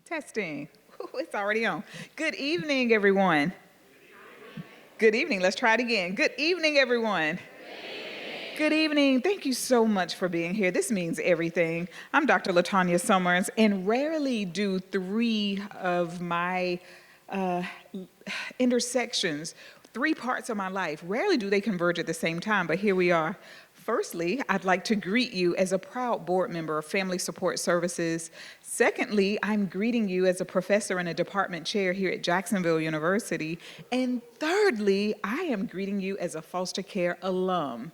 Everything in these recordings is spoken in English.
Testing. Ooh, it's already on. Good evening, everyone. Good evening. Let's try it again. Good evening, everyone. Good evening. Thank you so much for being here. This means everything. I'm Dr. LaTanya Summers, and rarely do three of my intersections, three parts of my life, rarely do they converge at the same time, but here we are. Firstly, I'd like to greet you as a proud board member of Family Support Services. Secondly, I'm greeting you as a professor and a department chair here at Jacksonville University. And thirdly, I am greeting you as a foster care alum.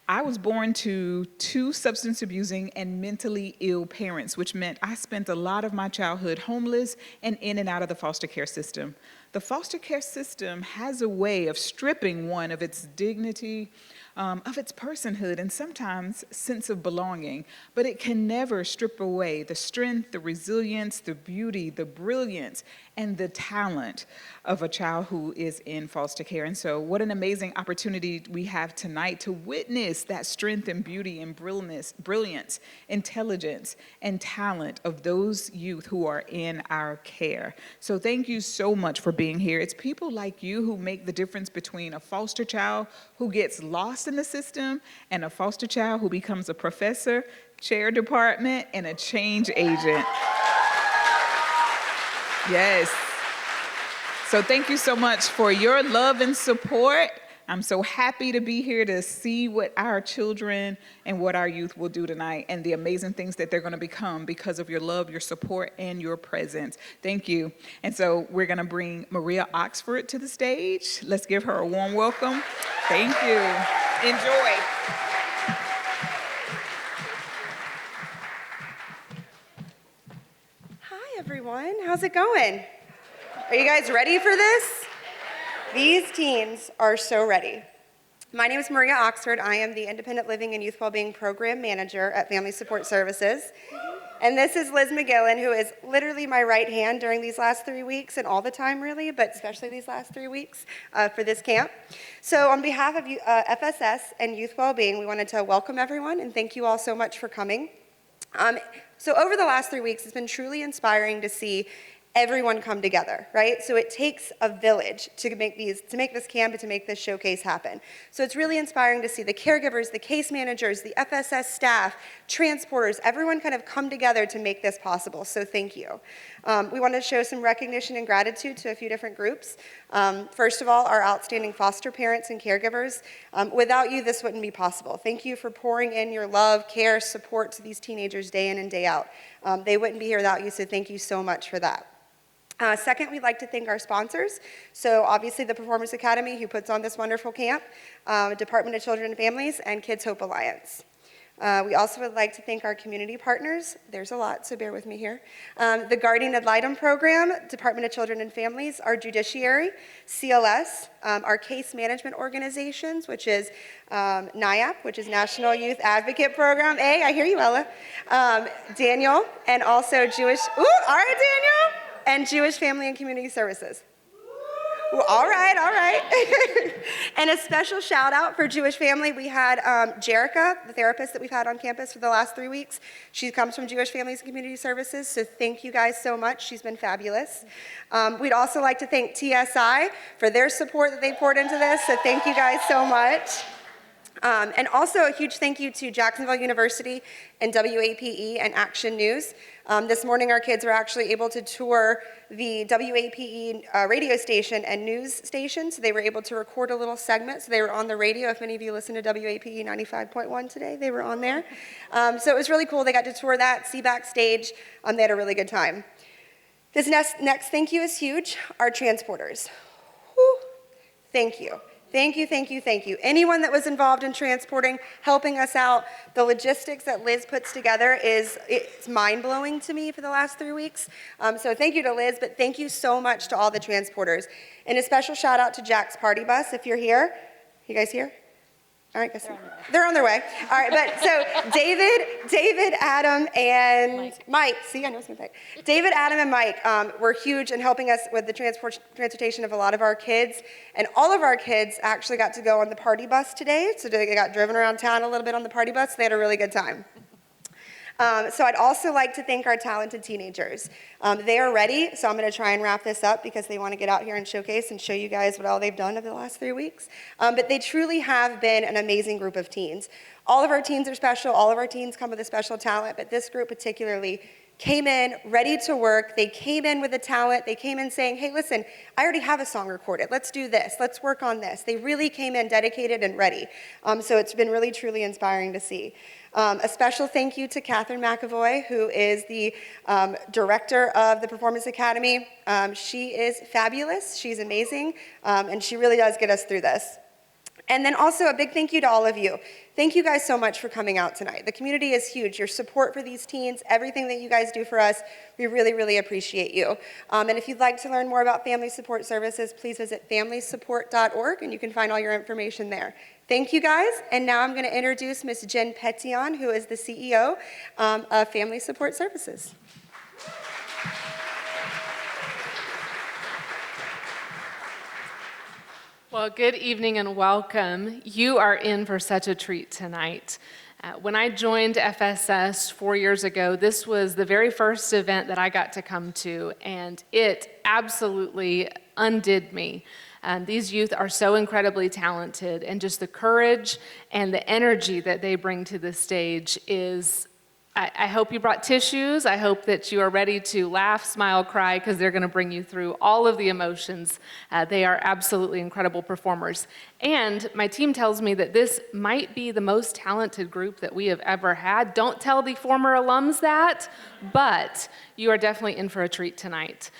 I was born to two substance abusing and mentally ill parents, which meant I spent a lot of my childhood homeless and in and out of the foster care system. The foster care system has a way of stripping one of its dignity, of its personhood, and sometimes sense of belonging, but it can never strip away the strength, the resilience, the beauty, the brilliance, and the talent of a child who is in foster care. And so what an amazing opportunity we have tonight to witness that strength and beauty and brilliance, intelligence, and talent of those youth who are in our care. So thank you so much for being here. It's people like you who make the difference between a foster child who gets lost in the system and a foster child who becomes a professor, chair department, and a change agent. Yes. So thank you so much for your love and support. I'm so happy to be here to see what our children and what our youth will do tonight and the amazing things that they're going to become because of your love, your support, and your presence. Thank you. And so we're going to bring Maria Oxford to the stage. Let's give her a warm welcome. Thank you. Enjoy. Hi, everyone. How's it going? Are you guys ready for this? These teens are so ready. My name is Maria Oxford. I am the Independent Living and Youth Wellbeing Program Manager at Family Support Services. And this is Liz McGillen, who is literally my right hand during these last 3 weeks, and all the time really, but especially these last 3 weeks for this camp. So on behalf of FSS and Youth Wellbeing, we wanted to welcome everyone and thank you all so much for coming. So over the last 3 weeks, it's been truly inspiring to see everyone come together, right? So it takes a village to make this camp and to make this showcase happen. So it's really inspiring to see the caregivers, the case managers, the FSS staff, transporters, everyone kind of come together to make this possible. So thank you. We want to show some recognition and gratitude to a few different groups. First of all, our outstanding foster parents and caregivers. Without you, this wouldn't be possible. Thank you for pouring in your love, care, support to these teenagers day in and day out. They wouldn't be here without you, so thank you so much for that. Second, we'd like to thank our sponsors. So obviously the Performance Academy, who puts on this wonderful camp, Department of Children and Families, and Kids Hope Alliance. We also would like to thank our community partners. There's a lot, so bear with me here. The Guardian Ad Litem program, Department of Children and Families, our judiciary, CLS, our case management organizations, which is NIAP, which is National Youth Advocate Program. Hey, I hear you, Ella. Daniel, and also Jewish, all right, Daniel. And Jewish Family and Community Services. Ooh, all right. And a special shout out for Jewish Family. We had Jerica, the therapist that we've had on campus for the last 3 weeks. She comes from Jewish Families and Community Services, so thank you guys so much. She's been fabulous. We'd also like to thank TSI for their support that they poured into this, so thank you guys so much. And also a huge thank you to Jacksonville University and WAPE and Action News. This morning our kids were actually able to tour the WAPE radio station and news station, so they were able to record a little segment, so they were on the radio. If any of you listen to WAPE 95.1 today, they were on there. So it was really cool. They got to tour that, see backstage. They had a really good time. This next thank you is huge, our transporters. Whew. Thank you. Thank you, thank you, thank you. Anyone that was involved in transporting, helping us out, the logistics that Liz puts together it's mind-blowing to me for the last 3 weeks. So thank you to Liz, but thank you so much to all the transporters. And a special shout out to Jack's Party Bus, if you're here. You guys here? All right, guess they're on their way. All right, but so David, Adam, and Mike. See, I know something. David, Adam, and Mike were huge in helping us with the transportation of a lot of our kids, and all of our kids actually got to go on the party bus today. So they got driven around town a little bit on the party bus. They had a really good time. So I'd also like to thank our talented teenagers. They are ready, so I'm going to try and wrap this up because they want to get out here and showcase and show you guys what all they've done over the last 3 weeks. But they truly have been an amazing group of teens. All of our teens are special. All of our teens come with a special talent, but this group particularly came in ready to work. They came in with a talent. They came in saying, hey, listen, I already have a song recorded. Let's do this. Let's work on this. They really came in dedicated and ready. So it's been really, truly inspiring to see. A special thank you to Catherine McAvoy, who is the director of the Performance Academy. She is fabulous. She's amazing. And she really does get us through this. And then also a big thank you to all of you. Thank you guys so much for coming out tonight. The community is huge. Your support for these teens, everything that you guys do for us, we really, really appreciate you. And if you'd like to learn more about Family Support Services, please visit familysupport.org, and you can find all your information there. Thank you guys, and now I'm going to introduce Ms. Jen Petion, who is the CEO of Family Support Services. Well, good evening and welcome. You are in for such a treat tonight. When I joined FSS 4 years ago, this was the very first event that I got to come to, and it absolutely undid me. These youth are so incredibly talented, and just the courage and the energy that they bring to the stage is, I hope you brought tissues. I hope that you are ready to laugh, smile, cry, because they're going to bring you through all of the emotions. They are absolutely incredible performers. And my team tells me that this might be the most talented group that we have ever had. Don't tell the former alums that, but you are definitely in for a treat tonight.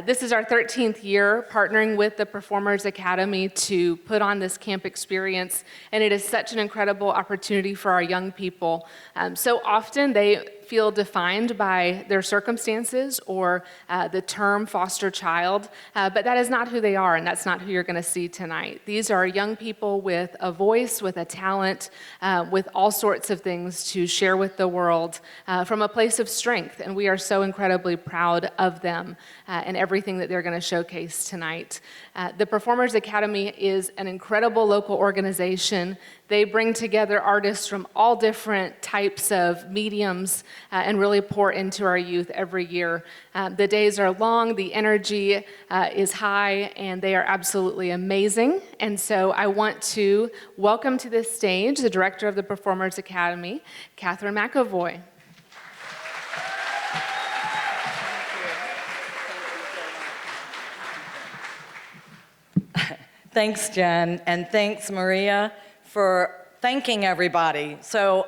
This is our 13th year partnering with the Performers Academy to put on this camp experience, and it is such an incredible opportunity for our young people. So often they feel defined by their circumstances or the term foster child, but that is not who they are, and that's not who you're going to see tonight. These are young people with a voice, with a talent, with all sorts of things to share with the world from a place of strength, and we are so incredibly proud of them and everything that they're going to showcase tonight. The Performers Academy is an incredible local organization. They bring together artists from all different types of mediums and really pour into our youth every year. The days are long, the energy is high, and they are absolutely amazing. And so I want to welcome to this stage the director of the Performers Academy, Catherine McAvoy. Thanks, Jen, and thanks, Maria, for thanking everybody. So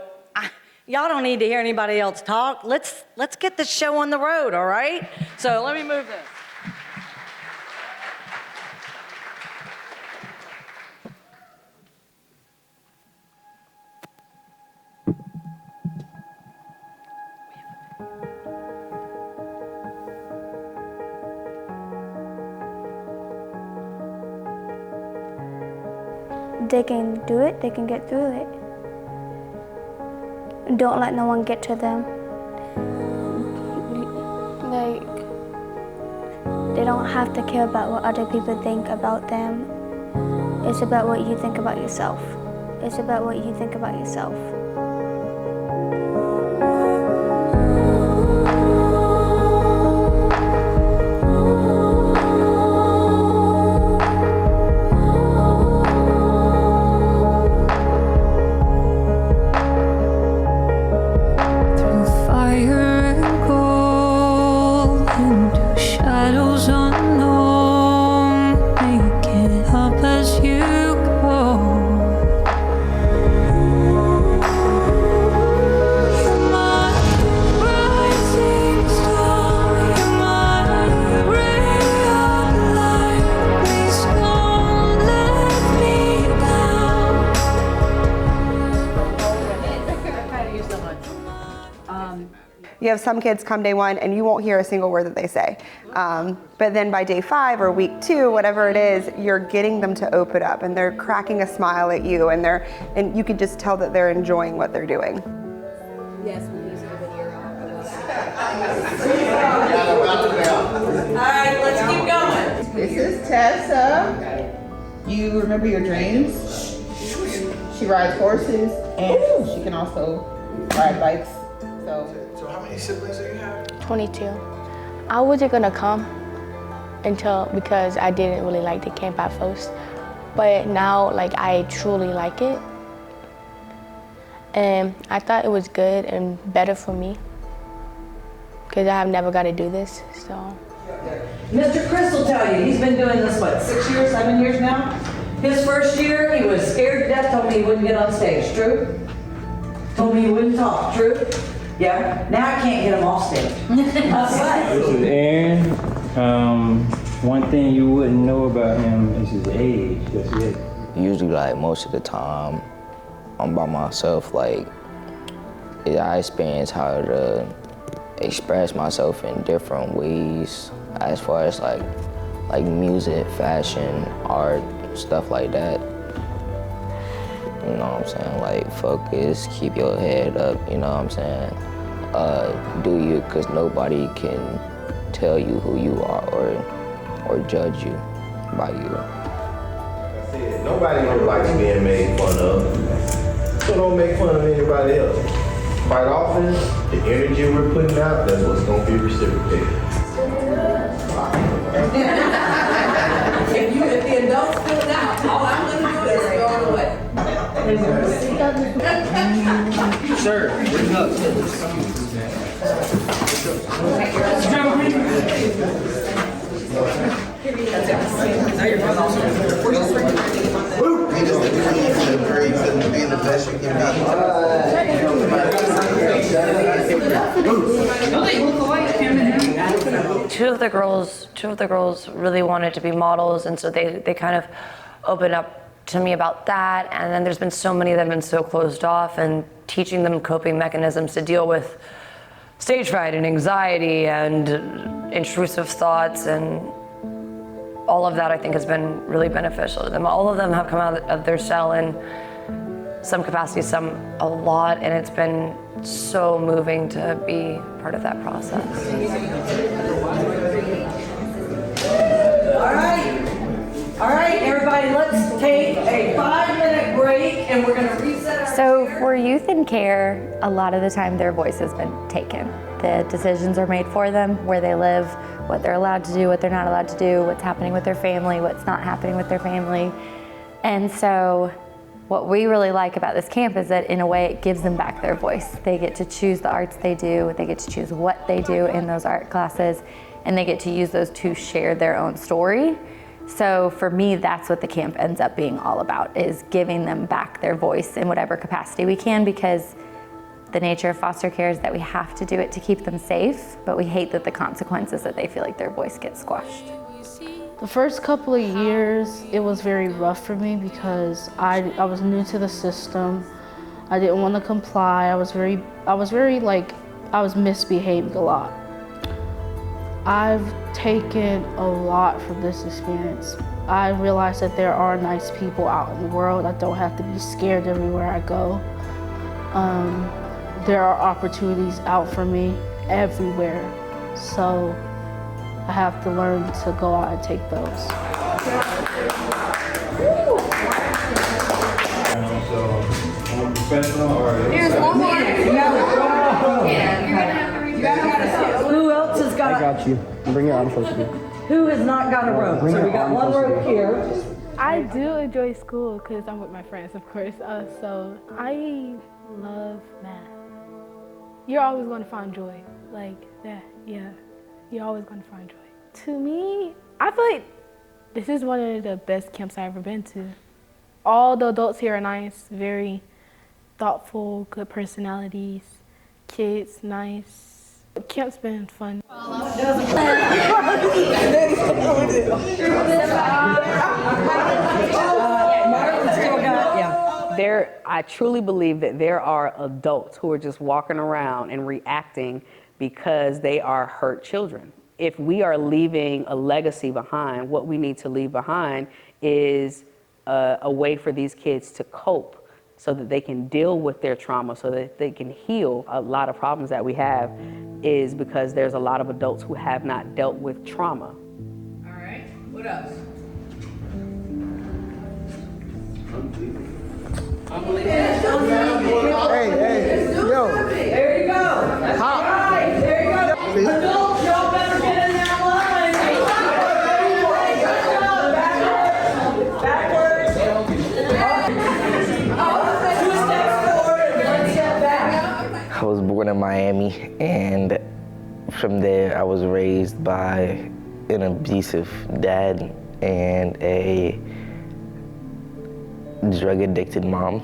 y'all don't need to hear anybody else talk. Let's get this show on the road, all right? So let me move this. They can do it, they can get through it. Don't let no one get to them. Like, they don't have to care about what other people think about them. It's about what you think about yourself. It's about what you think about yourself. You have some kids come day one and you won't hear a single word that they say. But then by day 5 or week 2, whatever it is, you're getting them to open up and they're cracking a smile at you and you can just tell that they're enjoying what they're doing. Yes, we use the video. All right, let's keep going. This is Tessa. You remember your dreams? She rides horses and she can also ride bikes. So how many siblings do you have? 22. I wasn't gonna come because I didn't really like the camp at first, but now like I truly like it, and I thought it was good and better for me because I have never got to do this. So. Mr. Chris will tell you, he's been doing this, what, 6 years, 7 years now? His first year, he was scared to death, told me he wouldn't get on stage, true? Told me he wouldn't talk, true? Yeah, now I can't get him off stage. This is Aaron. One thing you wouldn't know about him is his age, that's it. Usually, like, most of the time, I'm by myself, like, I experience how to express myself in different ways as far as like music, fashion, art, stuff like that. You know what I'm saying? Like, focus, keep your head up, you know what I'm saying? Do you, because nobody can tell you who you are or judge you by you. I said, nobody likes being made fun of, so don't make fun of anybody else. Quite often, the energy we're putting out, that's what's going to be reciprocated. If the adults fill it out, all I'm going to do is throw it away. Sir, bring up. Being the best you can be. Two of the girls really wanted to be models, and so they kind of opened up to me about that. And then there's been so many that have been so closed off, and teaching them coping mechanisms to deal with stage fright and anxiety and intrusive thoughts, and all of that I think has been really beneficial to them. All of them have come out of their shell in some capacity, some a lot, and it's been so moving to be part of that process. All right, everybody, let's take a 5-minute break and we're gonna reset. So for youth in care, a lot of the time their voice has been taken. The decisions are made for them, where they live, what they're allowed to do, what they're not allowed to do, what's happening with their family, what's not happening with their family. And so what we really like about this camp is that in a way it gives them back their voice. They get to choose the arts they do, they get to choose what they do in those art classes, and they get to use those to share their own story. So for me, that's what the camp ends up being all about, is giving them back their voice in whatever capacity we can, because the nature of foster care is that we have to do it to keep them safe, but we hate that the consequences that they feel like their voice gets squashed. The first couple of years, it was very rough for me because I was new to the system. I didn't want to comply. I was misbehaved a lot. I've taken a lot from this experience. I realized that there are nice people out in the world. I don't have to be scared everywhere I go. There are opportunities out for me everywhere. So I have to learn to go out and take those. Here's one more. Who else has got? I got you. Bring your arm closer to me. Who has not got a rope? So we got one rope here. I do enjoy school because I'm with my friends, of course. So I love math. You're always going to find joy, like that. Yeah, you're always going to find joy. To me, I feel like this is one of the best camps I've ever been to. All the adults here are nice, very thoughtful, good personalities. Kids, nice. Camp's been fun. I truly believe that there are adults who are just walking around and reacting because they are hurt children. If we are leaving a legacy behind, what we need to leave behind is a way for these kids to cope so that they can deal with their trauma, so that they can heal. A lot of problems that we have is because there's a lot of adults who have not dealt with trauma. All right, what else? Hey, yo. There you go. was born in Miami, and from there I was raised by an abusive dad and a drug-addicted mom.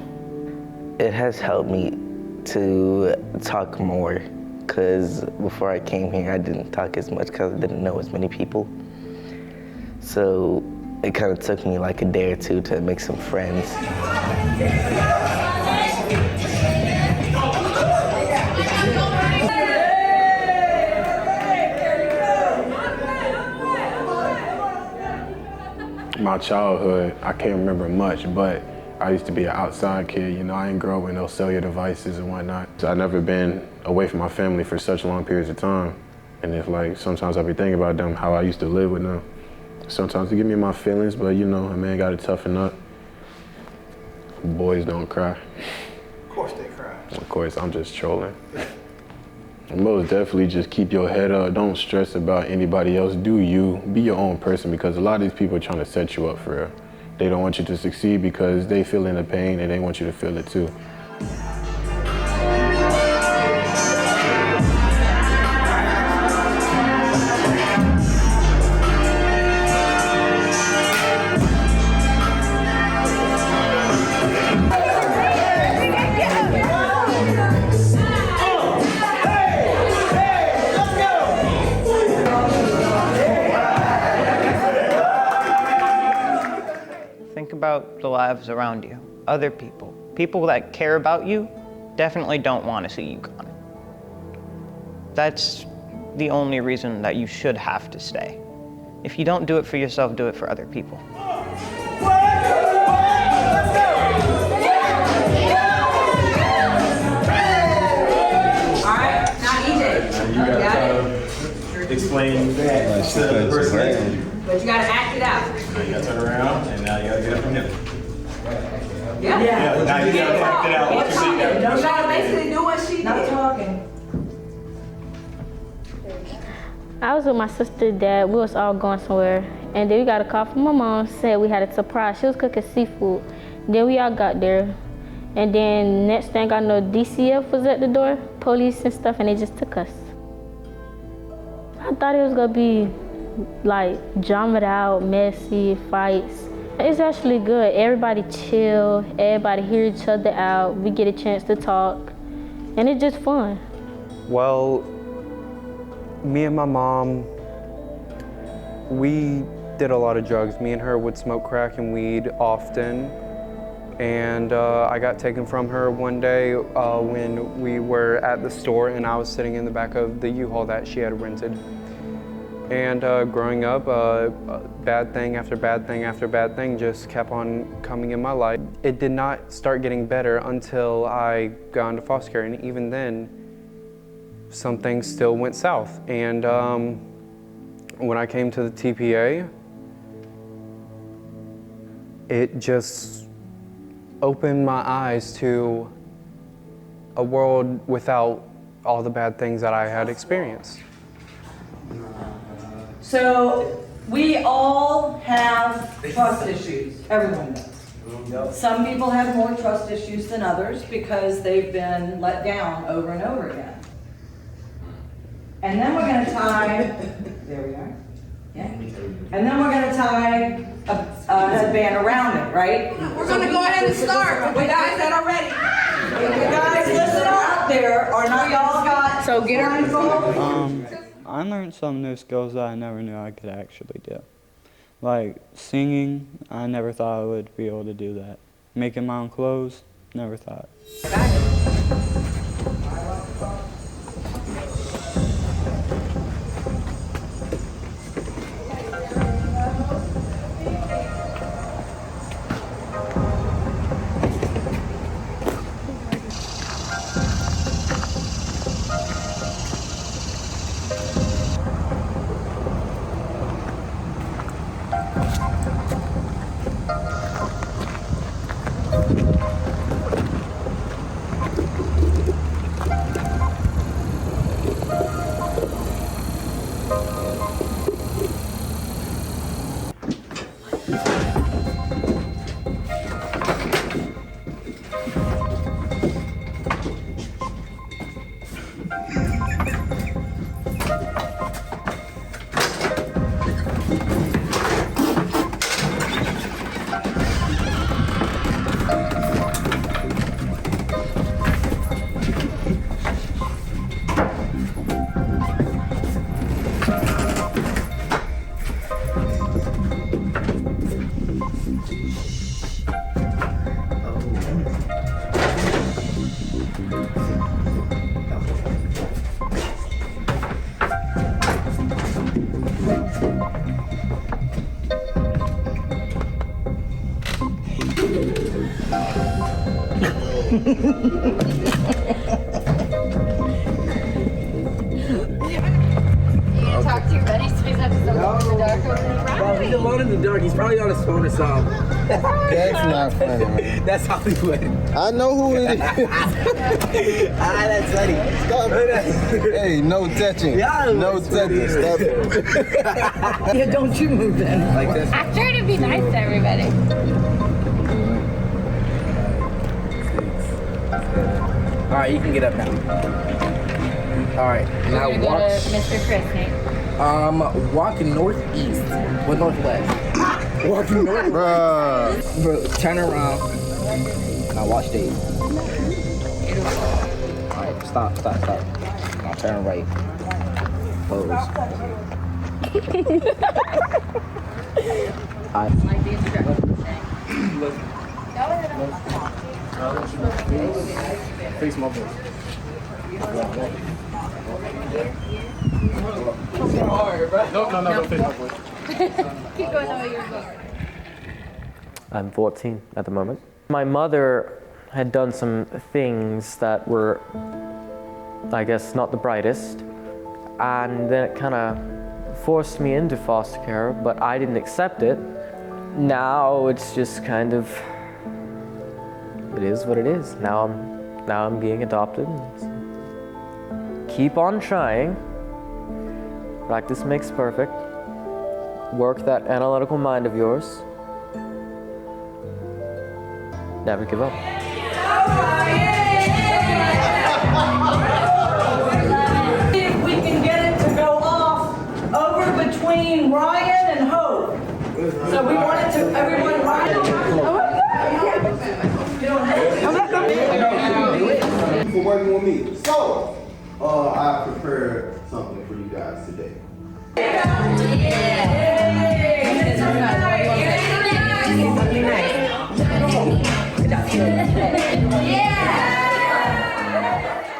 It has helped me to talk more, because before I came here I didn't talk as much because I didn't know as many people. So it kind of took me like a day or two to make some friends. My childhood, I can't remember much, but I used to be an outside kid. You know, I didn't grow up with no cellular devices and whatnot. So I've never been away from my family for such long periods of time. And if like, sometimes I'll be thinking about them, how I used to live with them. Sometimes they give me my feelings, but you know, a man gotta toughen up. Boys don't cry. Of course they cry. Of course, I'm just trolling. Most definitely just keep your head up. Don't stress about anybody else. Do you. Be your own person, because a lot of these people are trying to set you up for real. They don't want you to succeed because they feel in the pain and they want you to feel it too. Think about the lives around you, other people. People that care about you definitely don't want to see you gone. That's the only reason that you should have to stay. If you don't do it for yourself, do it for other people. You gotta explain that to the person next to you. But you gotta act it out. Now you gotta turn around, and now you gotta get up from here. Yeah. Yeah, now you gotta act it out. What you see there. You gotta basically do what she did. Not talking. I was with my sister, dad. We was all going somewhere. And then we got a call from my mom, said we had a surprise. She was cooking seafood. Then we all got there. And then next thing I know, DCF was at the door, police and stuff, and they just took us. I thought it was gonna be like drummed out, messy, fights. It's actually good. Everybody chill, everybody hear each other out. We get a chance to talk, and it's just fun. Well, me and my mom, we did a lot of drugs. Me and her would smoke crack and weed often. And I got taken from her one day when we were at the store and I was sitting in the back of the U-Haul that she had rented. And growing up, bad thing after bad thing after bad thing just kept on coming in my life. It did not start getting better until I got into foster care, and even then, some things still went south. And when I came to the TPA, it just opened my eyes to a world without all the bad things that I had experienced. So we all have trust issues, everyone does. Some people have more trust issues than others because they've been let down over and over again. And then we're gonna tie, there we are, yeah. And then we're gonna tie a headband around it, right? We're gonna go ahead and start with the guys that are ready. The guys listening out there are not, y'all got So get her blindfold. I learned some new skills that I never knew I could actually do. Like singing, I never thought I would be able to do that. Making my own clothes, never thought. You talk to your buddy, so he's not just alone in the dark over there. Bro, he's alone in the dark. He's probably on his phone or something. That's not funny, man. That's Hollywood. I know who it is. That's funny. Stop it. Hey, no touching. No touching. Stop it. Yeah, don't you move then. Like this. I try to be nice to everybody. All right, you can get up now. All right, now We're gonna walk. go to Mr. Chris, Nate. Walking northeast. What northwest? Walking north. Bro, turn around. Now watch these. All right, stop. Now turn right. Close. Like the instructions say. Face my voice. No, face my voice. Keep going the way you're going. I'm 14 at the moment. My mother had done some things that were, I guess, not the brightest, and then it kind of forced me into foster care, but I didn't accept it. Now it's just kind of, it is what it is. Now I'm being adopted. Keep on trying. Practice makes perfect. Work that analytical mind of yours. Never give up. If we can get it to go off over between Ryan and Hope. So we want it to, everyone, Ryan. For working with me. So, I prepared something for you guys today.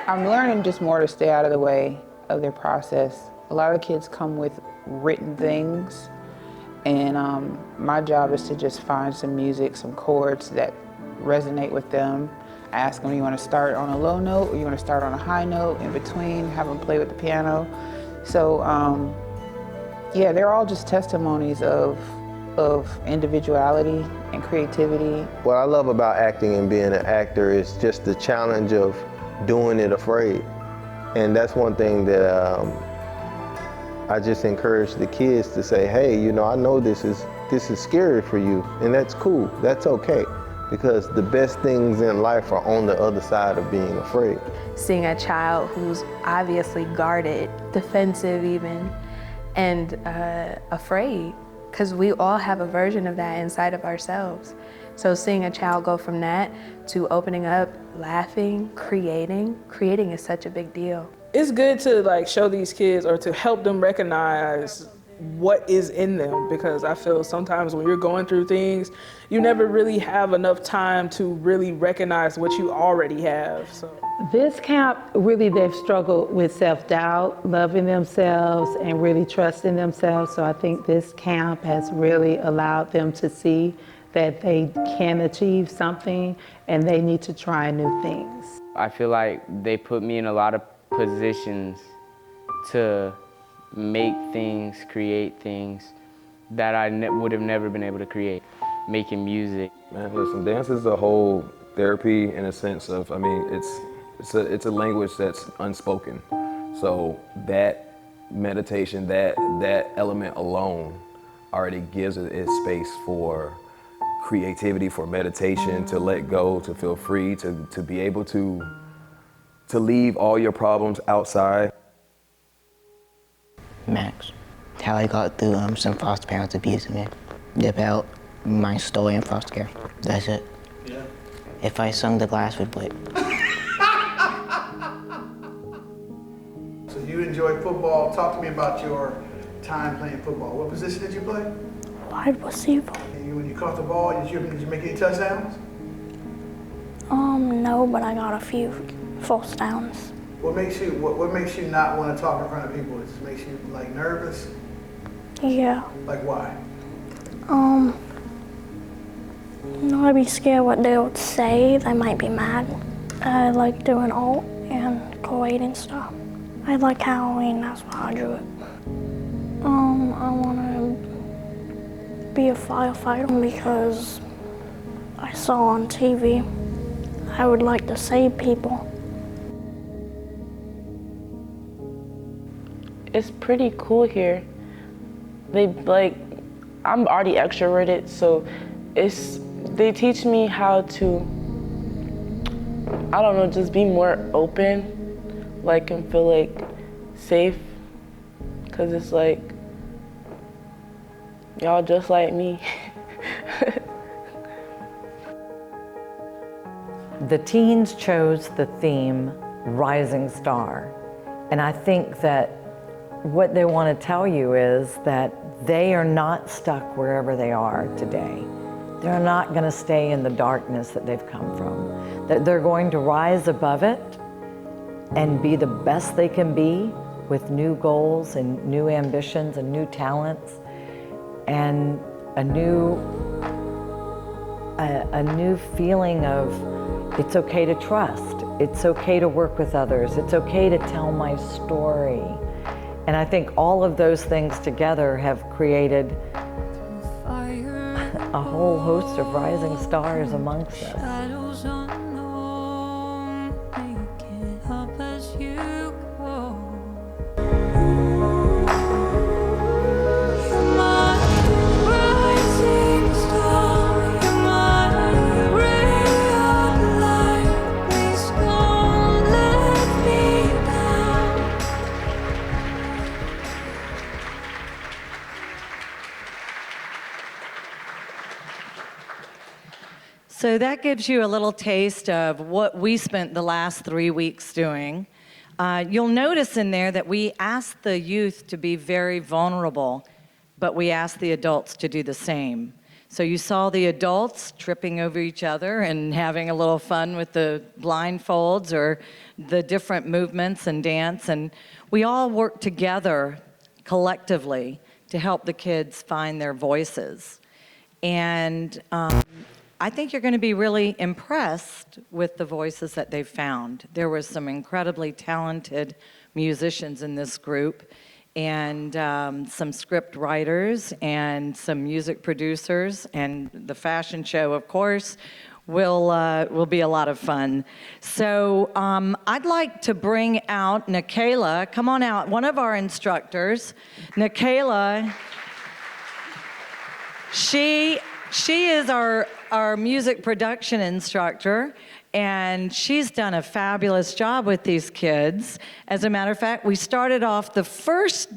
I'm learning just more to stay out of the way of their process. A lot of the kids come with written things, and my job is to just find some music, some chords that resonate with them. Ask them, you want to start on a low note or you want to start on a high note, in between, have them play with the piano. So yeah, they're all just testimonies of individuality and creativity. What I love about acting and being an actor is just the challenge of doing it afraid. And that's one thing that I just encourage the kids to say, hey, you know, I know this is scary for you, and that's cool, that's okay. Because the best things in life are on the other side of being afraid. Seeing a child who's obviously guarded, defensive even, and afraid, because we all have a version of that inside of ourselves. So seeing a child go from that to opening up, laughing, creating is such a big deal. It's good to like show these kids or to help them recognize what is in them, because I feel sometimes when you're going through things, you never really have enough time to really recognize what you already have. So this camp, really they've struggled with self-doubt, loving themselves, and really trusting themselves. So I think this camp has really allowed them to see that they can achieve something and they need to try new things. I feel like they put me in a lot of positions to make things, create things that I would have never been able to create. Making music. Man, listen, dance is a whole therapy in a sense of, I mean, it's a language that's unspoken. So that meditation, that element alone already gives it space for creativity, for meditation, to let go, to feel free, to be able to leave all your problems outside. Max, how I got through some foster parents abusing me. About my story in foster care. That's it. Yeah. If I sung, the glass would break. So you enjoy football. Talk to me about your time playing football. What position did you play? Wide receiver. And when you caught the ball, did you make any touchdowns? No, but I got a few false downs. What makes you not want to talk in front of people? It just makes you like nervous? Yeah. Like why? No, I'd be scared what they would say. They might be mad. I like doing art and creating stuff. I like Halloween, that's why I drew it. I want to be a firefighter because I saw on TV I would like to save people. It's pretty cool here. I'm already extroverted, so they teach me how to, I don't know, just be more open, and feel safe, because it's y'all just like me. The teens chose the theme Rising Star, and I think that what they want to tell you is that they are not stuck wherever they are today. They're not going to stay in the darkness that they've come from. That they're going to rise above it and be the best they can be with new goals and new ambitions and new talents and a new feeling of it's okay to trust, it's okay to work with others, it's okay to tell my story. And I think all of those things together have created a whole host of rising stars amongst us. So that gives you a little taste of what we spent the last 3 weeks doing. You'll notice in there that we asked the youth to be very vulnerable, but we asked the adults to do the same. So you saw the adults tripping over each other and having a little fun with the blindfolds or the different movements and dance, and we all worked together collectively to help the kids find their voices. And I think you're going to be really impressed with the voices that they've found. There were some incredibly talented musicians in this group, and some script writers and some music producers, and the fashion show, of course, will be a lot of fun. So I'd like to bring out Nikayla. Come on out, one of our instructors. Nikayla, she is our music production instructor, and she's done a fabulous job with these kids. As a matter of fact, we started off the first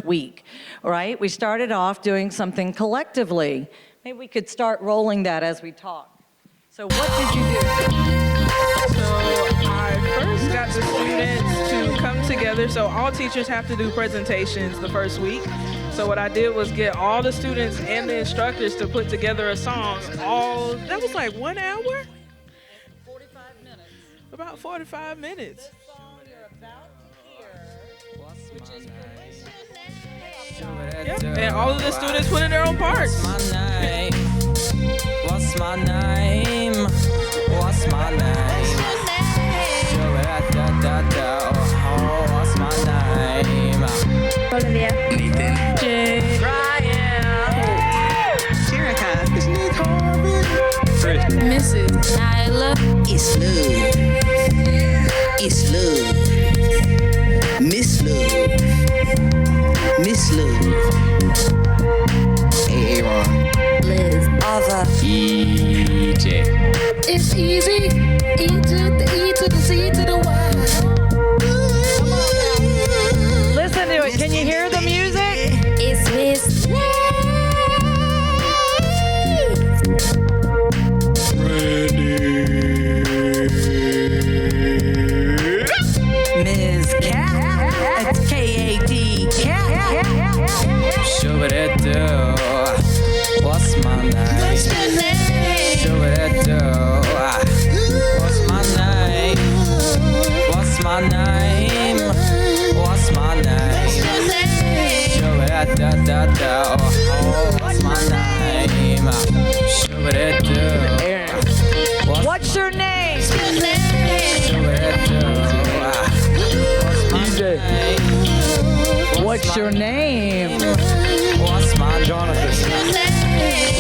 week, right? We started off doing something collectively. Maybe we could start rolling that as we talk. So what did you do? So I first got the students to come together. So all teachers have to do presentations the first week. So what I did was get all the students and the instructors to put together a song. That was like 1 hour? 45 minutes. About 45 minutes. This song you're about to hear, which is Yep. And all of the students put in their own parts. What's my name? What's my name? What's my name? What's my name? Olivia. Nathan. Jay. Ryan. Jerica. Chris. Mrs. Nyla. It's love. It's love. Miss Love. Miss Love. Hey, Aaron. Liz. Ava. EJ. It's easy. E to the E to the C to the Y. Listen to it. Can you hear the music? It's Miss Ready. What's your name? What's my Jonathan.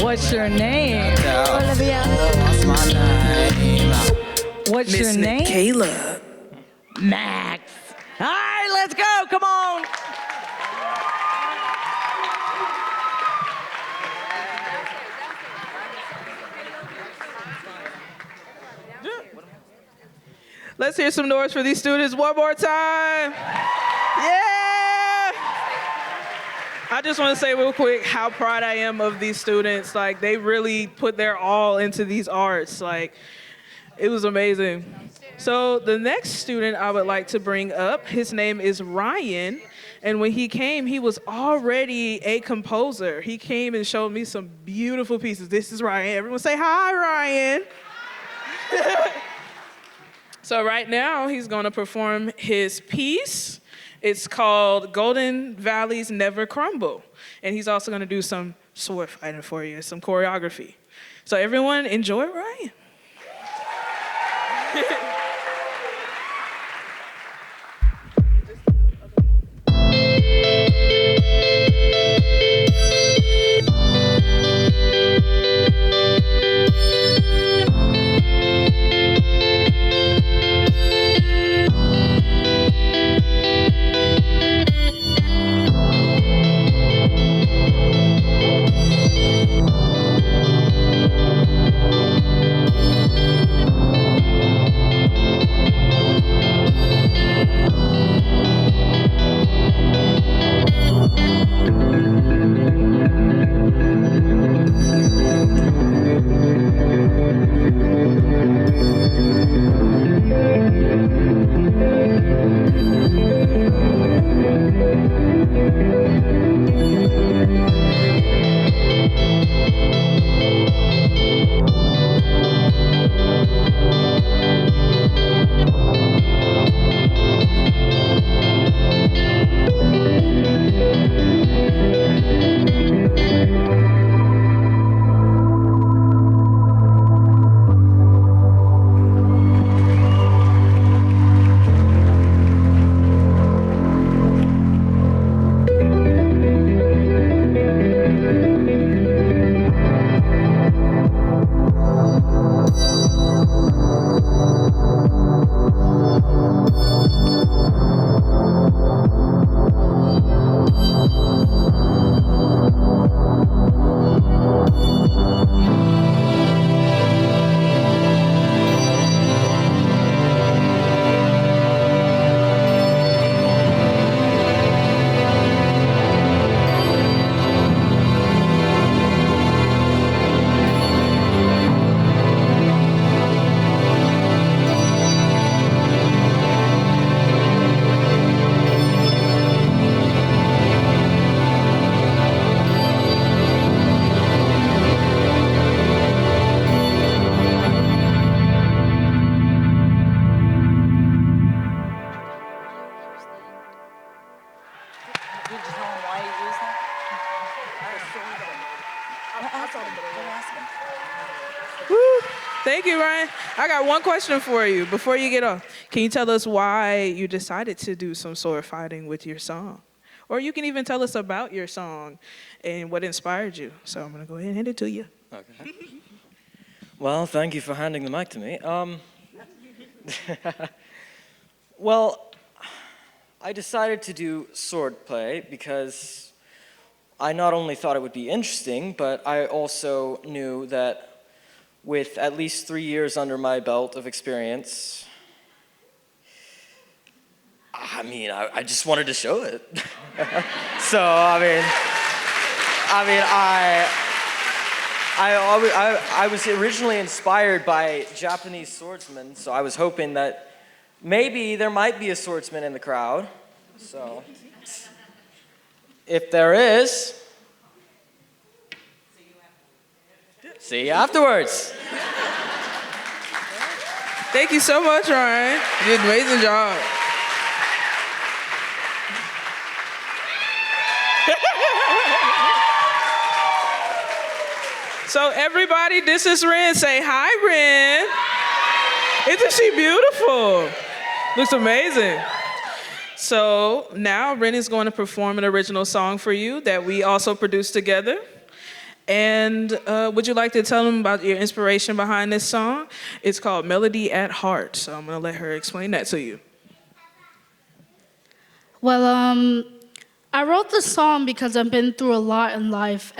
What's your name? Olivia. What's my name? What's your Miss name? Caleb. Max. All right, let's go. Come on. Let's hear some noise for these students one more time. Yeah! I just want to say real quick how proud I am of these students. Like, they really put their all into these arts. Like, it was amazing. So the next student I would like to bring up, his name is Ryan. And when he came, he was already a composer. He came and showed me some beautiful pieces. This is Ryan. Everyone say hi, Ryan. So right now, he's going to perform his piece. It's called Golden Valleys Never Crumble. And he's also going to do some sword fighting for you, some choreography. So everyone, enjoy Ryan. Thank you, Ryan. I got one question for you before you get off. Can you tell us why you decided to do some sword fighting with your song? Or you can even tell us about your song and what inspired you. So I'm going to go ahead and hand it to you. Okay. Well, thank you for handing the mic to me. Well, I decided to do sword play because I not only thought it would be interesting, but I also knew that with at least 3 years under my belt of experience, I just wanted to show it. So, I was originally inspired by Japanese swordsmen, so I was hoping that maybe there might be a swordsman in the crowd. So, if there is, see you afterwards. Thank you so much, Ryan. You did an amazing job. So everybody, this is Ren. Say hi, Ren. Isn't she beautiful? Looks amazing. So now Rennie's going to perform an original song for you that we also produced together. And would you like to tell them about your inspiration behind this song? It's called Melody at Heart. So I'm going to let her explain that to you. Well, I wrote this song because I've been through a lot in life.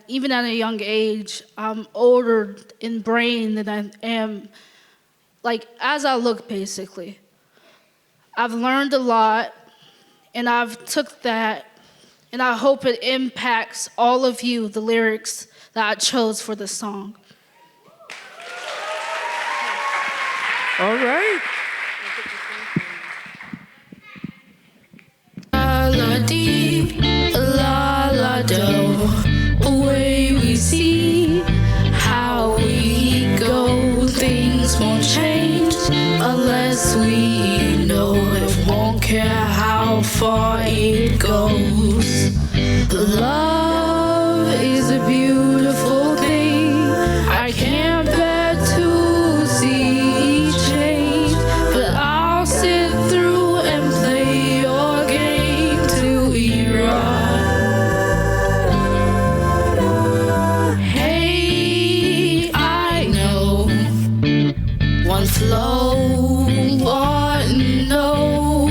Even at a young age, I'm older in brain than I am, like, as I look, basically. I've learned a lot, and I've took that, and I hope it impacts all of you, the lyrics that I chose for the song. All right. La la dee, la la do, away we see how we go. Things won't change unless we know it. Won't care how far it goes. Love is a beautiful thing. I can't bear to see change, but I'll sit through and play your game till we run. Hey, I know one flow, one note.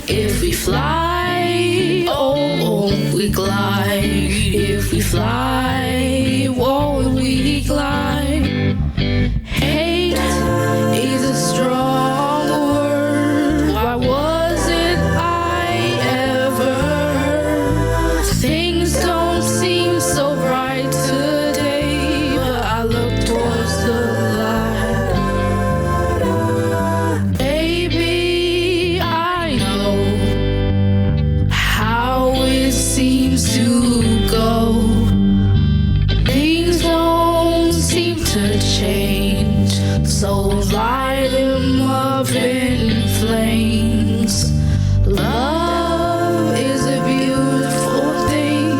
If we fly, oh, we glide. If we fly, won't we glide? Hate is a strong word. Why wasn't I ever heard? Things don't seem so bright today, but I look towards the light. Baby, I know how it seems to go. Things don't seem to change, so light them up in flames. Love is a beautiful thing.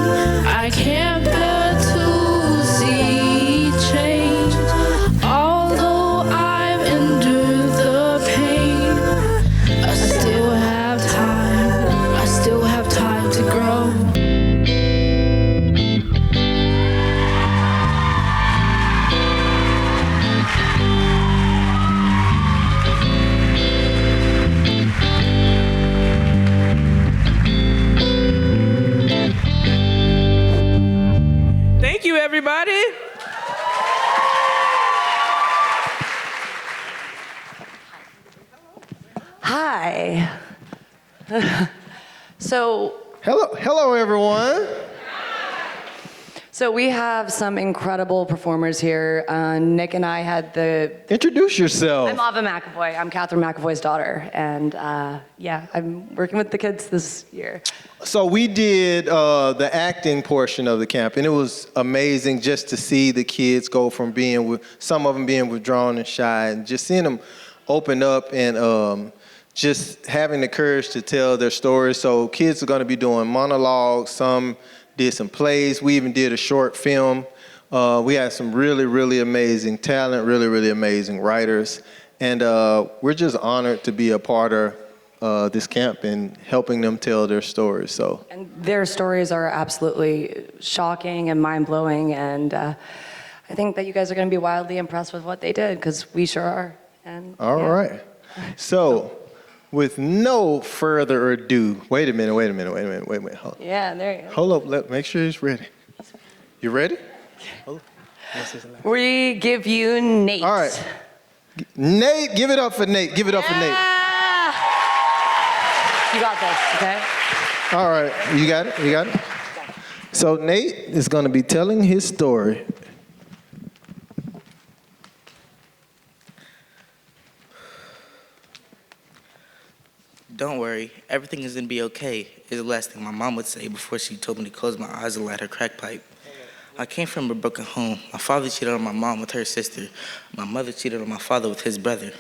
I can't bear to see change. Although I've endured the pain, I still have time. I still have time to grow. Thank you, everybody. Hi. So, Hello, everyone. so we have some incredible performers here. Nick and I had the. Introduce yourself. I'm Ava McAvoy. I'm Catherine McAvoy's daughter, and yeah, I'm working with the kids this year. So we did the acting portion of the camp, and it was amazing just to see the kids go from being with some of them being withdrawn and shy, and just seeing them open up and just having the courage to tell their stories. So kids are going to be doing monologues. Some did some plays. We even did a short film. We had some really, really amazing talent, really, really amazing writers, and we're just honored to be a part of this camp and helping them tell their stories. So, And their stories are absolutely shocking and mind-blowing, and I think that you guys are going to be wildly impressed with what they did, because we sure are. And all right. So, with no further ado, wait a minute. Hold, yeah, there you go. hold up, make sure he's ready. You ready? Hold up. We give you Nate. All right. Nate, give it up for Nate. Give it up for Nate. You got this, okay? All right, you got it? You got it? So Nate is going to be telling his story. Don't worry, everything is gonna be okay, is the last thing my mom would say before she told me to close my eyes and light her crack pipe. I came from a broken home. My father cheated on my mom with her sister. My mother cheated on my father with his brother.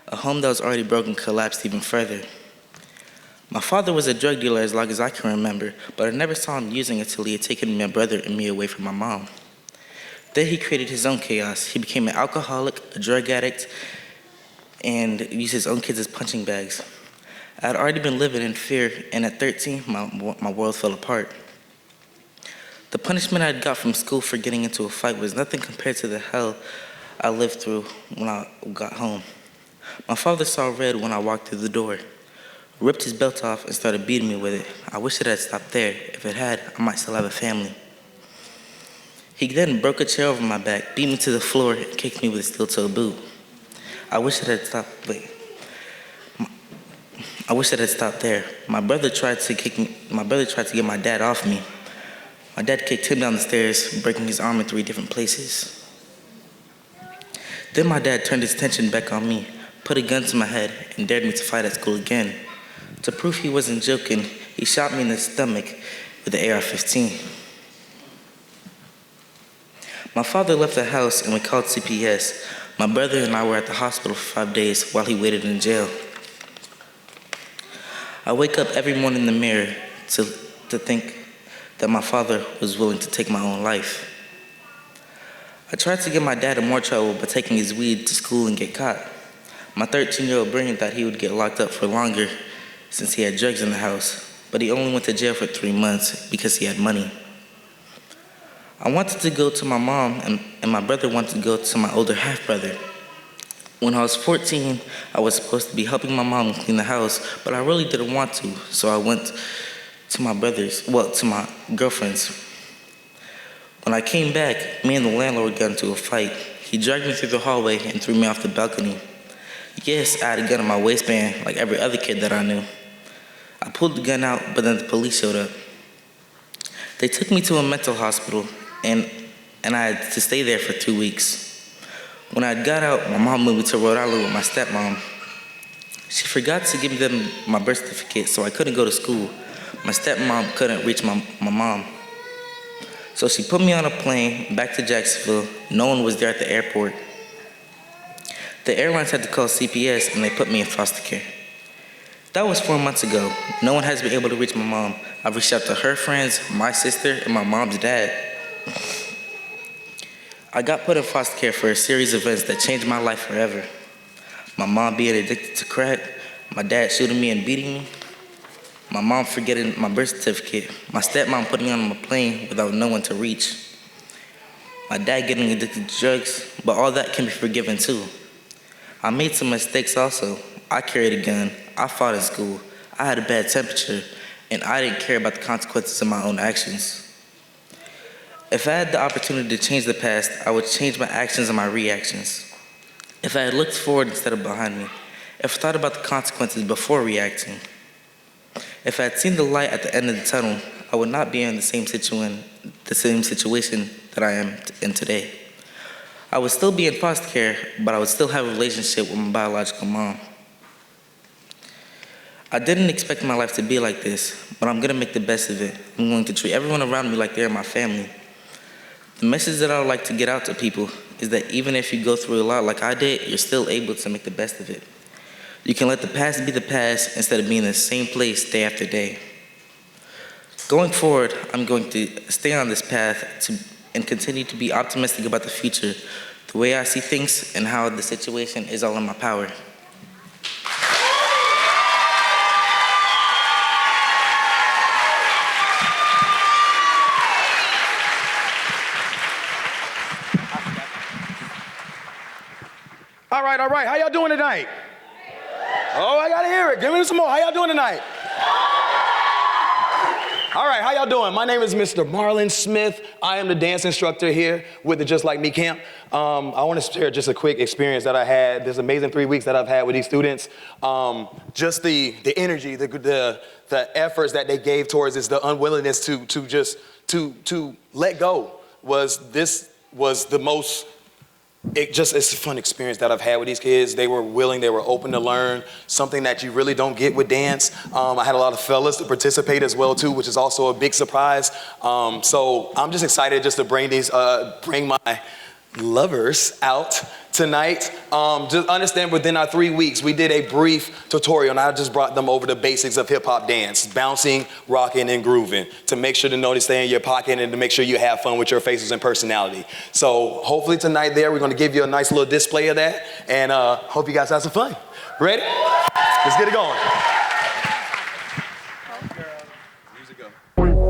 A home that was already broken collapsed even further. My father was a drug dealer as long as I can remember, but I never saw him using until he had taken my brother and me away from my mom. Then he created his own chaos. He became an alcoholic, a drug addict, and used his own kids as punching bags. I had already been living in fear, and at 13, my world fell apart. The punishment I had got from school for getting into a fight was nothing compared to the hell I lived through when I got home. My father saw red when I walked through the door, ripped his belt off, and started beating me with it. I wish it had stopped there. If it had, I might still have a family. He then broke a chair over my back, beat me to the floor, and kicked me with a steel-toe boot. I wish it had stopped there. My brother tried to get my dad off me. My dad kicked him down the stairs, breaking his arm in 3 different places. Then my dad turned his attention back on me, put a gun to my head, and dared me to fight at school again. To prove he wasn't joking, he shot me in the stomach with the AR-15. My father left the house and we called CPS. My brother and I were at the hospital for 5 days while he waited in jail. I wake up every morning in the mirror to think that my father was willing to take my own life. I tried to get my dad in more trouble by taking his weed to school and get caught. My 13-year-old brain thought he would get locked up for longer since he had drugs in the house, but he only went to jail for 3 months because he had money. I wanted to go to my mom, and my brother wanted to go to my older half-brother. When I was 14, I was supposed to be helping my mom clean the house, but I really didn't want to, so I went to my girlfriend's. When I came back, me and the landlord got into a fight. He dragged me through the hallway and threw me off the balcony. Yes, I had a gun in my waistband like every other kid that I knew. I pulled the gun out, but then the police showed up. They took me to a mental hospital, and I had to stay there for 2 weeks. When I got out, my mom moved me to Rhode Island with my stepmom. She forgot to give them my birth certificate, so I couldn't go to school. My stepmom couldn't reach my mom. So she put me on a plane back to Jacksonville. No one was there at the airport. The airlines had to call CPS, and they put me in foster care. That was 4 months ago. No one has been able to reach my mom. I've reached out to her friends, my sister, and my mom's dad. I got put in foster care for a series of events that changed my life forever. My mom being addicted to crack, my dad shooting me and beating me, my mom forgetting my birth certificate, my stepmom putting me on a plane without no one to reach, my dad getting addicted to drugs, but all that can be forgiven too. I made some mistakes also. I carried a gun, I fought in school, I had a bad temperature, and I didn't care about the consequences of my own actions. If I had the opportunity to change the past, I would change my actions and my reactions. If I had looked forward instead of behind me, if I thought about the consequences before reacting, if I had seen the light at the end of the tunnel, I would not be in the same situation that I am in today. I would still be in foster care, but I would still have a relationship with my biological mom. I didn't expect my life to be like this, but I'm gonna make the best of it. I'm going to treat everyone around me like they're my family. The message that I would like to get out to people is that even if you go through a lot like I did, you're still able to make the best of it. You can let the past be the past instead of being in the same place day after day. Going forward, I'm going to stay on this path and continue to be optimistic about the future, the way I see things and how the situation is all in my power. All right. How y'all doing tonight? Oh, I gotta hear it. Give me some more. How y'all doing tonight? All right, how y'all doing? My name is Mr. Marlon Smith. I am the dance instructor here with the Just Like Me camp. I want to share just a quick experience that I had, this amazing 3 weeks that I've had with these students. Just the energy, the efforts that they gave towards this, the unwillingness to let go was the most. It's a fun experience that I've had with these kids. They were willing, they were open to learn, something that you really don't get with dance. I had a lot of fellas to participate as well too, which is also a big surprise. So I'm just excited just to bring my lovers out tonight. Just understand within our 3 weeks, we did a brief tutorial and I just brought them over the basics of hip hop dance, bouncing, rocking, and grooving to make sure to know to stay in your pocket and to make sure you have fun with your faces and personality. So hopefully tonight we're gonna give you a nice little display of that and hope you guys have some fun. Ready? Let's get it going.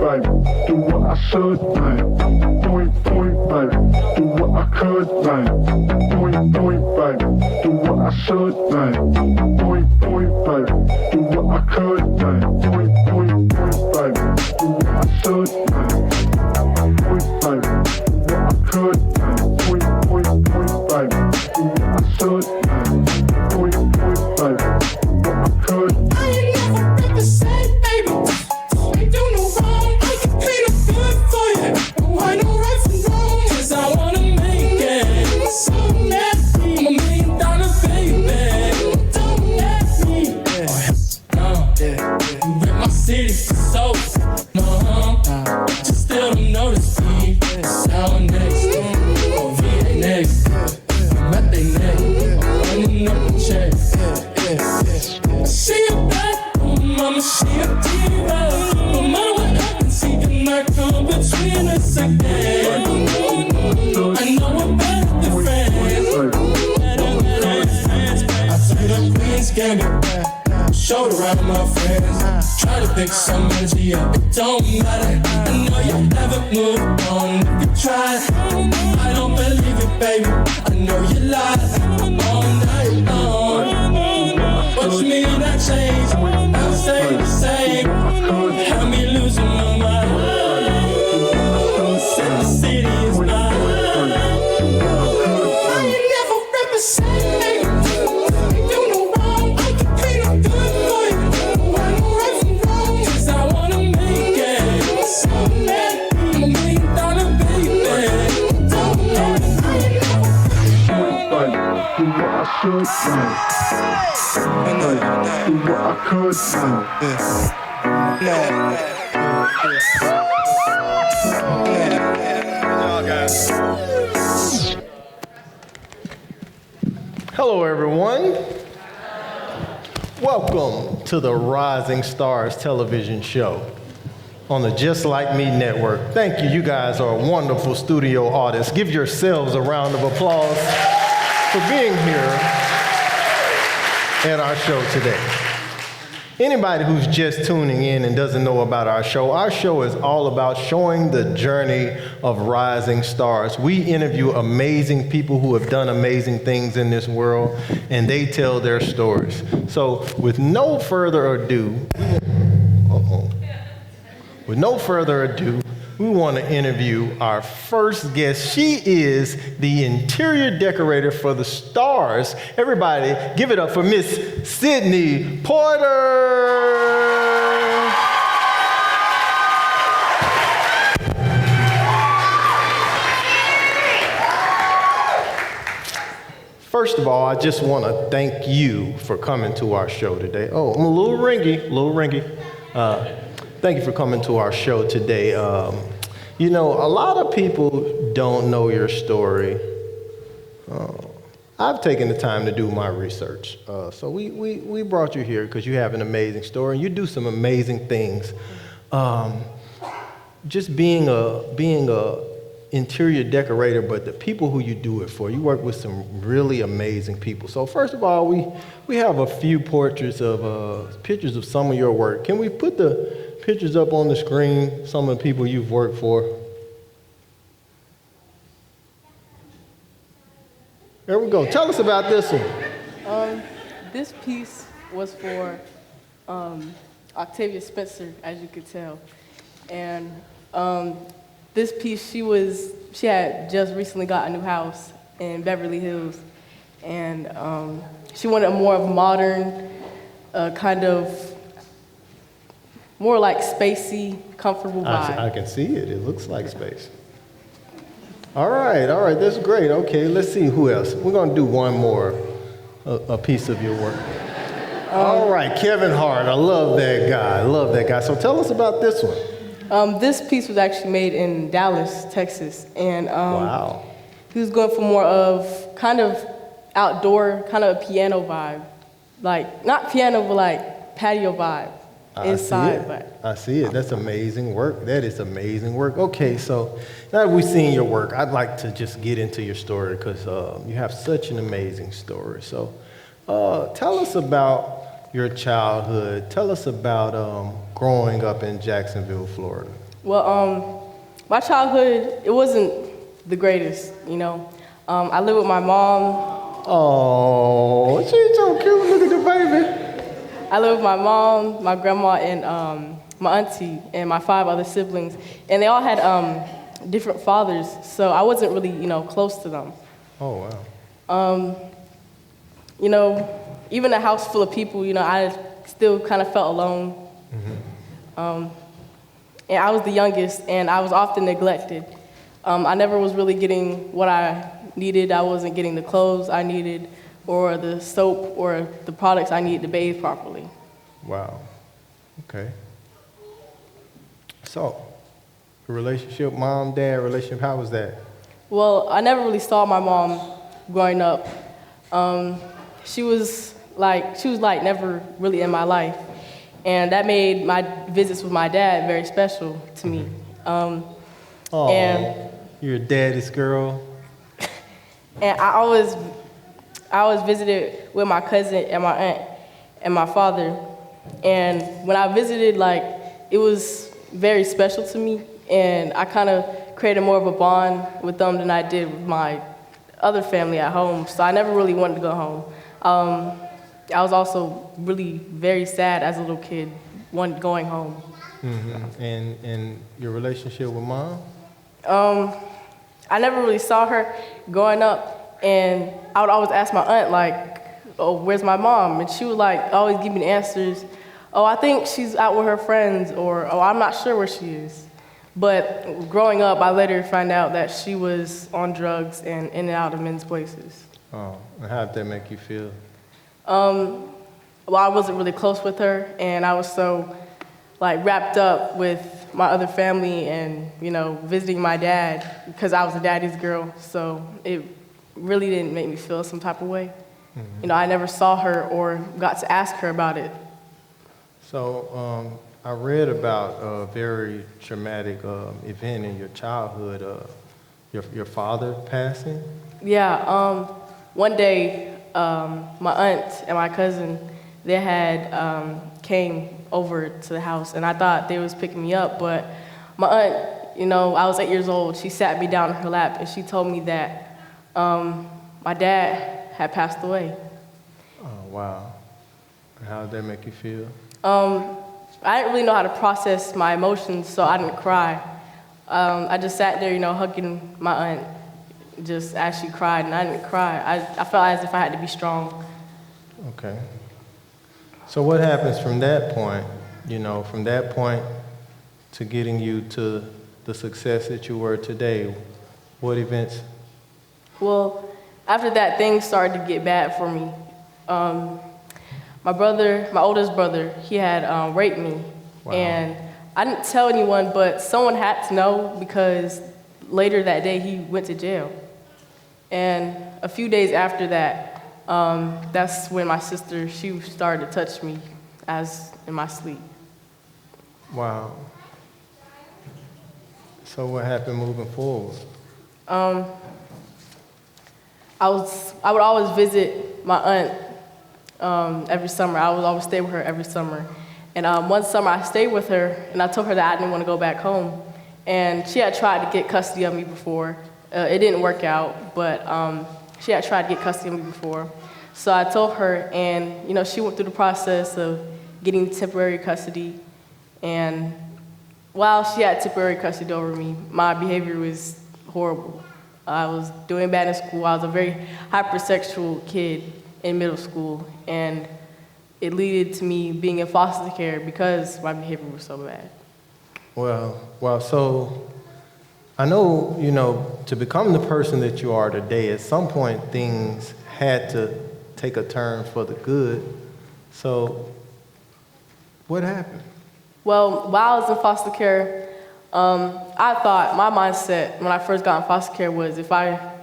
baby, do what I should, baby. Point, baby, do what I could, baby. Point, baby, do what I should, baby. Point, baby, do what I could, baby. Point, baby, do what I should, baby. Point, baby, do what I could, baby. Point, baby, do what I should, baby. Point, baby, do what I could. I ain't never represent, baby. Ain't do no wrong. I can clean up good for you. Oh, I know right from wrong. 'Cause I wanna make it. So nasty. I'm $1 million baby. Don't let me. You rip my city for soap. Just still don't notice me. Sour next. Oh, VA next. I'm at they neck. I'm running up the check. She a bad mama, she a diva. No matter what happens, he cannot come between us again. I know we're better than friends. I took the Queen's Gambit, showed around my friends. Try to pick some energy up, it don't matter. I know you haven't moved on. If you try, I don't believe it, baby. I know you lied all night long. Watch me not change, I'll stay the same. Have me losing my mind. The city is mine. I ain't never represent, baby. Ain't do no wrong. I can clean up good for you. I know right from wrong. 'Cause I wanna make it. So mad, I'm $1 million baby. Don't let me. I ain't never. Do what I should, baby. Do what I could, Hello, everyone. Welcome to the Rising Stars television show on the Just Like Me network. Thank you. You guys are wonderful studio artists. Give yourselves a round of applause for being here at our show today. Anybody who's just tuning in and doesn't know about our show is all about showing the journey of rising stars. We interview amazing people who have done amazing things in this world, and they tell their stories. So with no further ado, we want to interview our first guest. She is the interior decorator for the stars. Everybody, give it up for Miss Sydney Porter. First of all, I just want to thank you for coming to our show today. Oh, I'm a little ringy. Thank you for coming to our show today. You know, a lot of people don't know your story. I've taken the time to do my research. So we brought you here because you have an amazing story and you do some amazing things. Just being a interior decorator, but the people who you do it for, you work with some really amazing people. So first of all, we have a few portraits of pictures of some of your work. Can we put the pictures up on the screen, some of the people you've worked for? There we go. Tell us about this one. This piece was for Octavia Spencer, as you could tell. And this piece, she had just recently got a new house in Beverly Hills. And she wanted a more of modern, kind of more like spacey, comfortable vibe. I can see it. It looks like space. All right, that's great. Okay, let's see who else. We're gonna do one more, a piece of your work. All right, Kevin Hart, I love that guy. So tell us about this one. This piece was actually made in Dallas, Texas. And wow. He was going for more of kind of outdoor, kind of a piano vibe. Like, not piano, but like patio vibe. Inside, I see it. That's amazing work. That is amazing work. Okay, so now that we've seen your work, I'd like to just get into your story because you have such an amazing story. So tell us about your childhood. Tell us about growing up in Jacksonville, Florida. Well, my childhood, it wasn't the greatest, you know. I lived with my mom. Oh, she's so cute. Look at the baby. I lived with my mom, my grandma, and my auntie, and my 5 other siblings. And they all had different fathers, so I wasn't really, you know, close to them. Oh, wow. You know, even a house full of people, you know, I still kind of felt alone. And I was the youngest, and I was often neglected. I never was really getting what I needed. I wasn't getting the clothes I needed, or the soap, or the products I needed to bathe properly. Wow. Okay. So, the relationship, mom, dad relationship, how was that? Well, I never really saw my mom growing up. She was like never really in my life. And that made my visits with my dad very special to me. Oh, and you're a daddy's girl. And I always visited with my cousin and my aunt and my father. And when I visited, like, it was very special to me. And I kind of created more of a bond with them than I did with my other family at home. So I never really wanted to go home. I was also really very sad as a little kid, going home. Mm-hmm. And your relationship with mom? I never really saw her growing up, and I would always ask my aunt, like, oh, where's my mom? And she would, like, always give me the answers. Oh, I think she's out with her friends, or, oh, I'm not sure where she is. But growing up, I later found out that she was on drugs and in and out of men's places. Oh, and how did that make you feel? Well, I wasn't really close with her, and I was so, like, wrapped up with my other family and, you know, visiting my dad, because I was a daddy's girl, so it really didn't make me feel some type of way. You know, I never saw her or got to ask her about it. So, I read about a very traumatic event in your childhood, your father passing. Yeah, one day, my aunt and my cousin, they had came over to the house, and I thought they was picking me up, but my aunt, you know, I was 8 years old, she sat me down in her lap, and she told me that my dad had passed away. Oh, wow. How did that make you feel? I didn't really know how to process my emotions, so I didn't cry. I just sat there, you know, hugging my aunt, just as she cried, and I didn't cry. I felt as if I had to be strong. Okay. So what happens from that point, you know, from that point to getting you to the success that you were today? What events? Well, after that, things started to get bad for me. My brother, my oldest brother, he had raped me. Wow. And I didn't tell anyone, but someone had to know, because later that day he went to jail. And a few days after that, that's when my sister, she started to touch me as in my sleep. Wow. So what happened moving forward? I would always visit my aunt every summer. I would always stay with her every summer. And one summer I stayed with her, and I told her that I didn't want to go back home. And she had tried to get custody of me before. It didn't work out, but she had tried to get custody of me before. So I told her, and you know, she went through the process of getting temporary custody. And while she had temporary custody over me, my behavior was horrible. I was doing bad in school. I was a very hypersexual kid in middle school, and it led to me being in foster care because my behavior was so bad. Well, so I know, you know, to become the person that you are today, at some point things had to take a turn for the good. So what happened? Well, while I was in foster care, I thought my mindset when I first got in foster care was, if I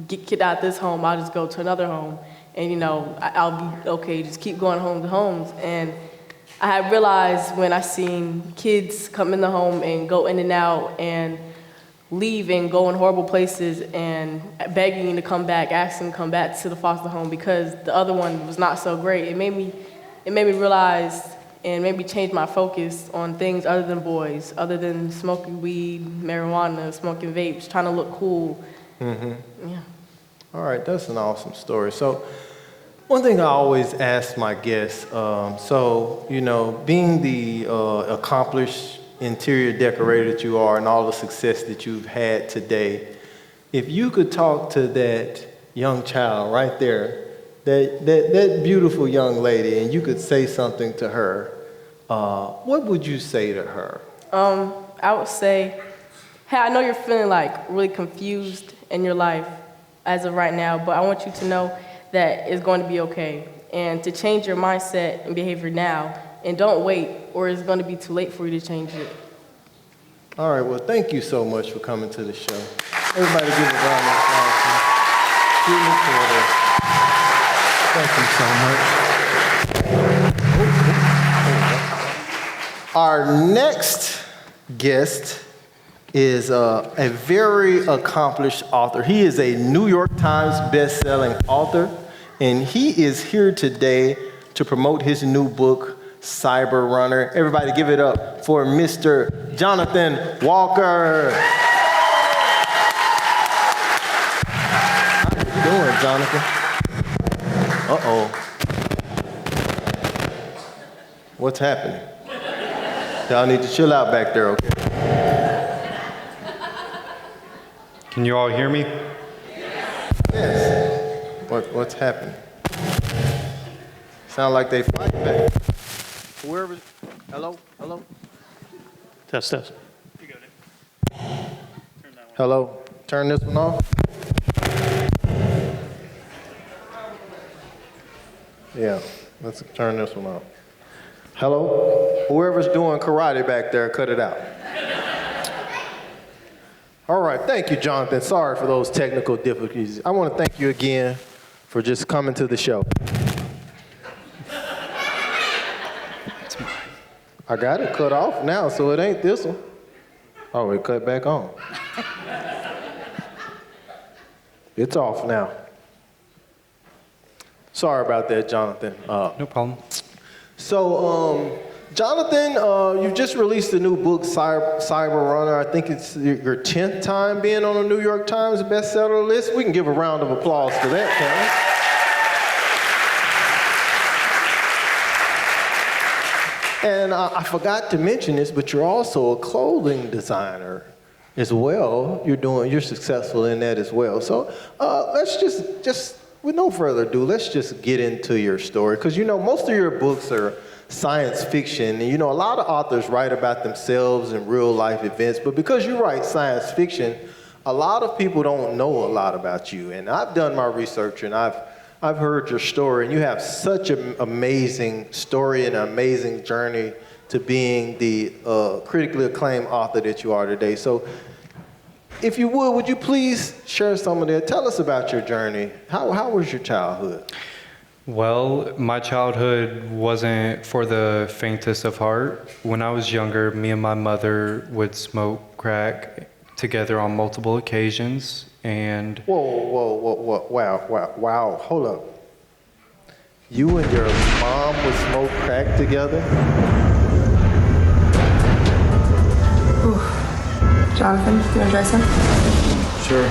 get kicked out of this home, I'll just go to another home. And, you know, I'll be okay, just keep going home to homes. And I had realized when I seen kids come in the home and go in and out and leave and go in horrible places and begging to come back, asking to come back to the foster home because the other one was not so great. It made me realize and maybe change my focus on things other than boys, other than smoking weed, marijuana, smoking vapes, trying to look cool. Yeah. All right, that's an awesome story. So one thing I always ask my guests, being the accomplished interior decorator that you are and all the success that you've had today, if you could talk to that young child right there, that beautiful young lady, and you could say something to her, what would you say to her? I would say, hey, I know you're feeling like really confused in your life as of right now, but I want you to know that it's going to be okay, and to change your mindset and behavior now, and don't wait, or it's going to be too late for you to change it. All right, well, thank you so much for coming to the show. Everybody give a round of applause. Thank you so much. Our next guest is a very accomplished author. He is a New York Times best-selling author, and he is here today to promote his new book, Cyber Runner. Everybody give it up for Mr. Jonathan Walker. How you doing, Jonathan? Uh-oh. What's happening? Y'all need to chill out back there, okay? Can you all hear me? Yes. What's happening? Sound like they fight back. Whoever. Hello? Test. Hello? Turn this one off? Yeah, let's turn this one off. Hello? Whoever's doing karate back there, cut it out. All right, thank you, Jonathan. Sorry for those technical difficulties. I want to thank you again for just coming to the show. I got it cut off now, so it ain't this one. Oh, it cut back on. It's off now. Sorry about that, Jonathan. No problem. So, Jonathan, you just released a new book, Cyber Runner. I think it's your 10th time being on the New York Times bestseller list. We can give a round of applause for that, can't we? And I forgot to mention this, but you're also a clothing designer as well. You're successful in that as well. So let's just with no further ado, let's just get into your story. Because most of your books are science fiction. And a lot of authors write about themselves and real life events, but because you write science fiction, a lot of people don't know a lot about you. And I've done my research and I've heard your story, and you have such an amazing story and an amazing journey to being the critically acclaimed author that you are today. So if you would you please share some of that? Tell us about your journey. How was your childhood? Well, my childhood wasn't for the faintest of heart. When I was younger, me and my mother would smoke crack together on multiple occasions, and... Whoa, wow, hold up. You and your mom would smoke crack together? Jonathan, do you want to try some? Sure.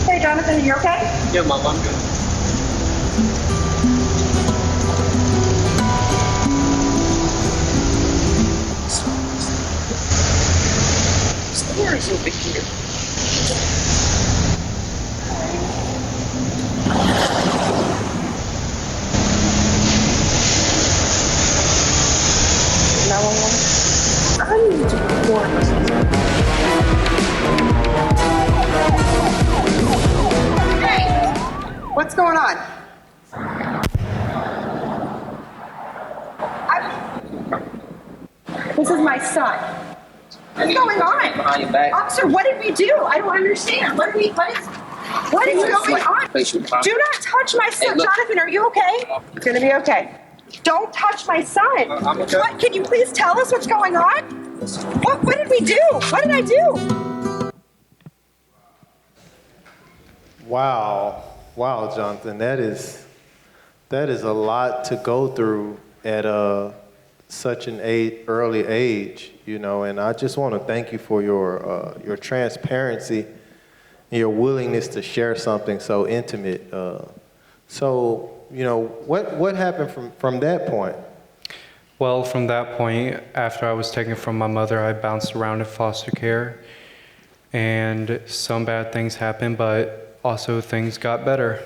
Hey, Jonathan, are you okay? Yeah, Mom, I'm good. Stairs over here. I need to report. Hey, what's going on? This is my son. What's going on? Behind your back. Officer, what did we do? I don't understand. What is going on? Place your palm. Do not touch my son. Hey, look. Jonathan, are you okay? You're gonna be okay. Don't touch my son. I'm okay. What, can you please tell us what's going on? What did we do? What did I do? Wow, Jonathan, that is a lot to go through at such an early age, you know. And I just want to thank you for your transparency and your willingness to share something so intimate. So, you know, what happened from that point? Well, from that point, after I was taken from my mother, I bounced around in foster care, and some bad things happened, but also things got better.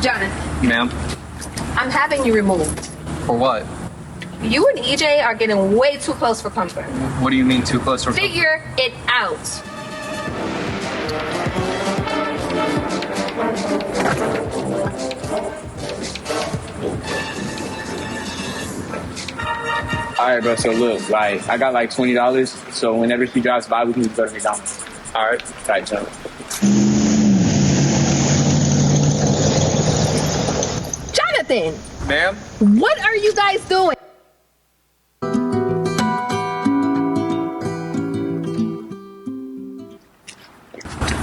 Jonathan, Ma'am? I'm having you removed. For what? You and EJ are getting way too close for comfort. What do you mean too close for... Figure it out. All right, bro, so look, like, I got like $20, so whenever she drives by, we can just go to McDonald's. All right? All right, Joe. Jonathan, Ma'am? what are you guys doing?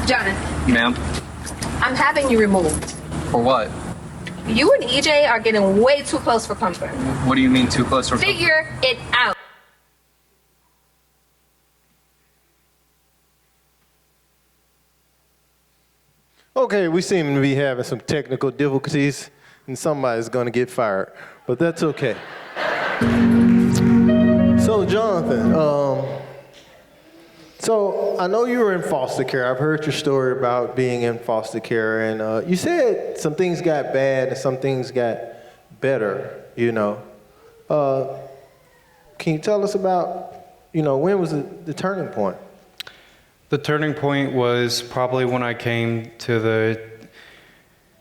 Jonathan, Ma'am? I'm having you removed. For what? You and EJ are getting way too close for comfort. What do you mean too close for... Figure it out. Okay, we seem to be having some technical difficulties, and somebody's going to get fired, but that's okay. So, Jonathan, so I know you were in foster care. I've heard your story about being in foster care, and you said some things got bad and some things got better, you know. Can you tell us about, you know, when was the turning point? The turning point was probably when I came to the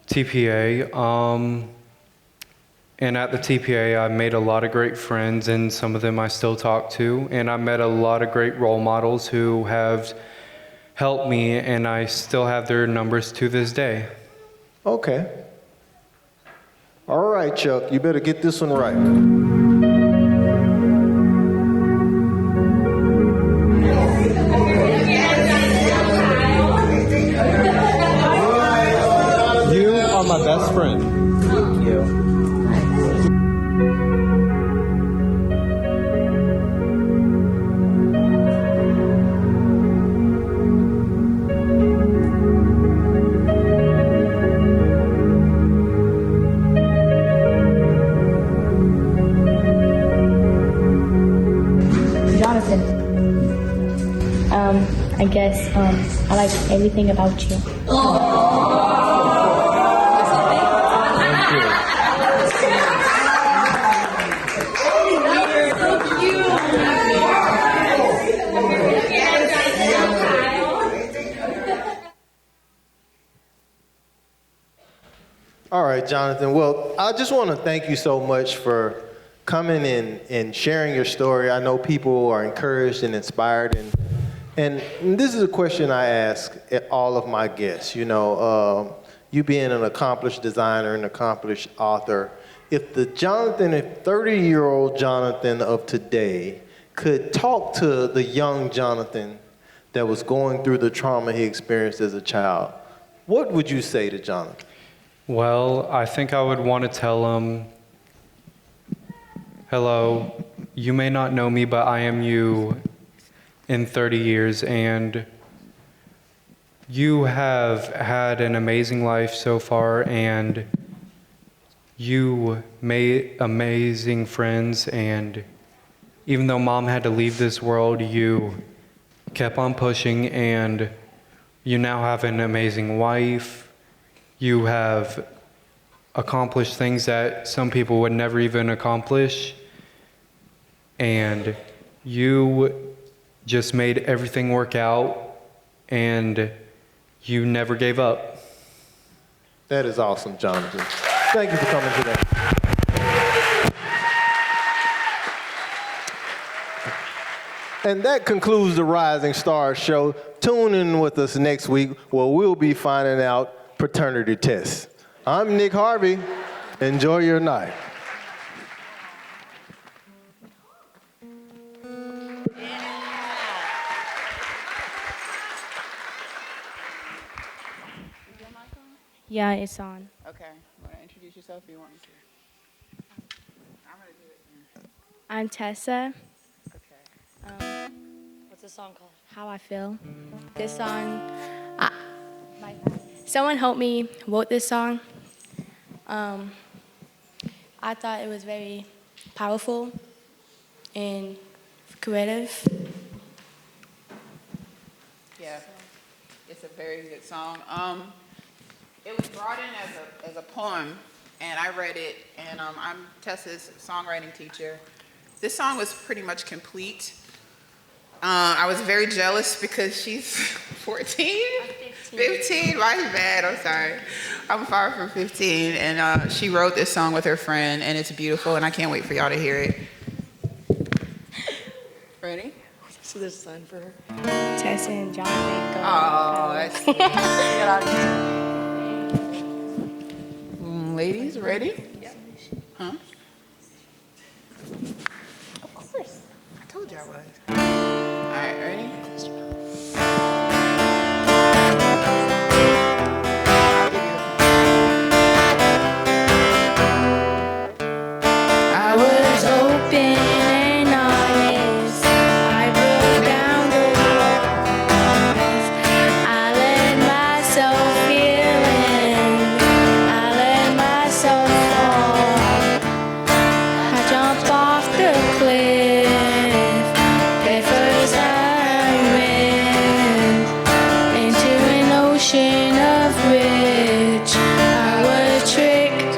TPA. And at the TPA, I made a lot of great friends, and some of them I still talk to. And I met a lot of great role models who have helped me, and I still have their numbers to this day. Okay. All right, Chuck, you better get this one right. My best friend. Thank you. Jonathan, I guess I like everything about you. All right, Jonathan. Well, I just want to thank you so much for coming in and sharing your story. I know people are encouraged and inspired, and this is a question I ask all of my guests. You know, you being an accomplished designer, an accomplished author, if the Jonathan, a 30-year-old Jonathan of today could talk to the young Jonathan that was going through the trauma he experienced as a child, what would you say to Jonathan? Well, I think I would want to tell him, hello, you may not know me, but I am you in 30 years, and you have had an amazing life so far, and you made amazing friends, and even though Mom had to leave this world, you kept on pushing, and you now have an amazing wife. You have accomplished things that some people would never even accomplish. And you just made everything work out, and you never gave up. That is awesome, Jonathan. Thank you for coming today. And that concludes the Rising Stars show. Tune in with us next week where we'll be finding out paternity tests. I'm Nick Harvey. Enjoy your night. Yeah, it's on. Okay. Want to introduce yourself or you want me to? I'm going to do it. I'm Tessa. What's the song called? How I Feel. This song, someone helped me wrote this song. I thought it was very powerful and creative. Yeah, it's a very good song. It was brought in as a poem, and I read it, and I'm Tessa's songwriting teacher. This song was pretty much complete. I was very jealous because she's 14? 15? My bad, I'm sorry. I'm far from 15, and she wrote this song with her friend, and it's beautiful, and I can't wait for y'all to hear it. Ready? So there's a sign for her. Tessa and John, they go. Oh, that's sweet. Ladies, ready? Yep. Huh? Of course. I told you I was. All right, ready? I was open and honest. I broke down the walls. I let myself feel it. I let myself fall. I jumped off the cliff. The first I went into an ocean of which I was tricked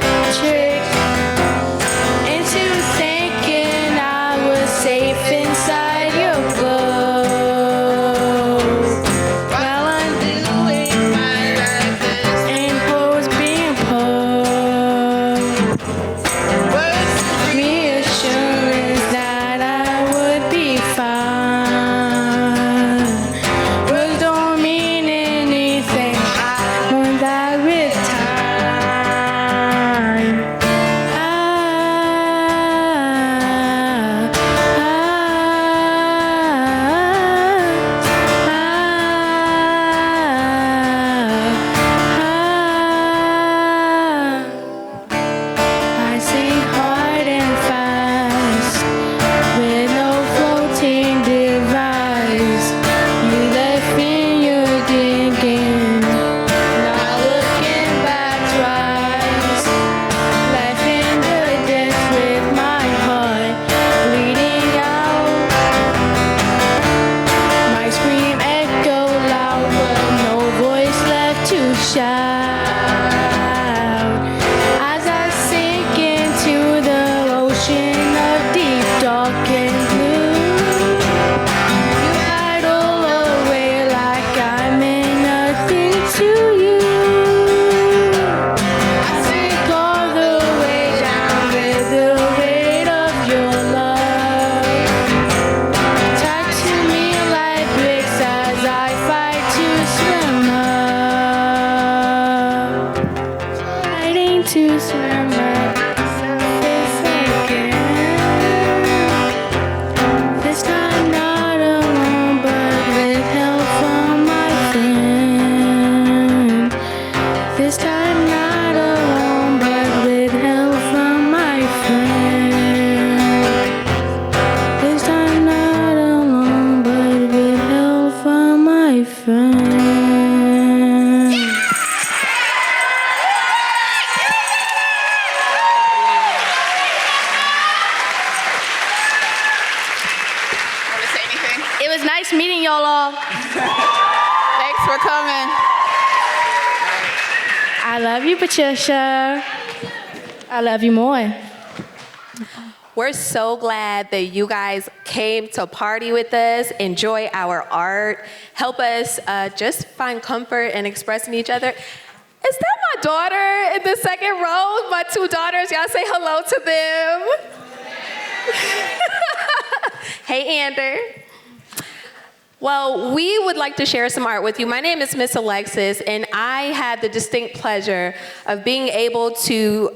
into thinking I was safe inside your boat. While I'm doing my life and pose being posed. Words reassurance that I would be fine. Words don't mean anything. I learned that with time. I sing hard and fast with no floating device. You left me your digging, not looking back twice. Life in the depths with my heart bleeding out. My scream echo loud, but no voice left to shout. As I sink into the ocean of deep, dark and blue, you idle away like I meant nothing to you. I sink all the way down with the weight of your love. Tied to me like bricks as I fight to swim up. Fighting to swim up. This again. This time not alone, but with help from my friend. This time not alone, but with help from my friend. This time not alone, but with help from my friend. Want to say anything? It was nice meeting y'all all. Thanks for coming. I love you, Patricia. I love you more. We're so glad that you guys came to party with us, enjoy our art, help us just find comfort in expressing each other. Is that my daughter in the second row? My two daughters, y'all say hello to them. Hey, Ander. Well, we would like to share some art with you. My name is Miss Alexis, and I had the distinct pleasure of being able to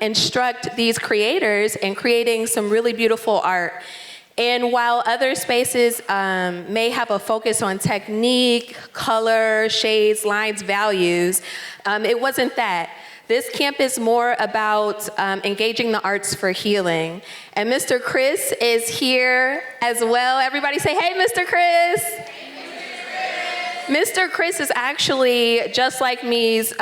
instruct these creators in creating some really beautiful art. And while other spaces may have a focus on technique, color, shades, lines, values, it wasn't that. This camp is more about engaging the arts for healing. And Mr. Chris is here as well. Everybody say, hey, Mr. Chris. Mr. Chris is actually just like me's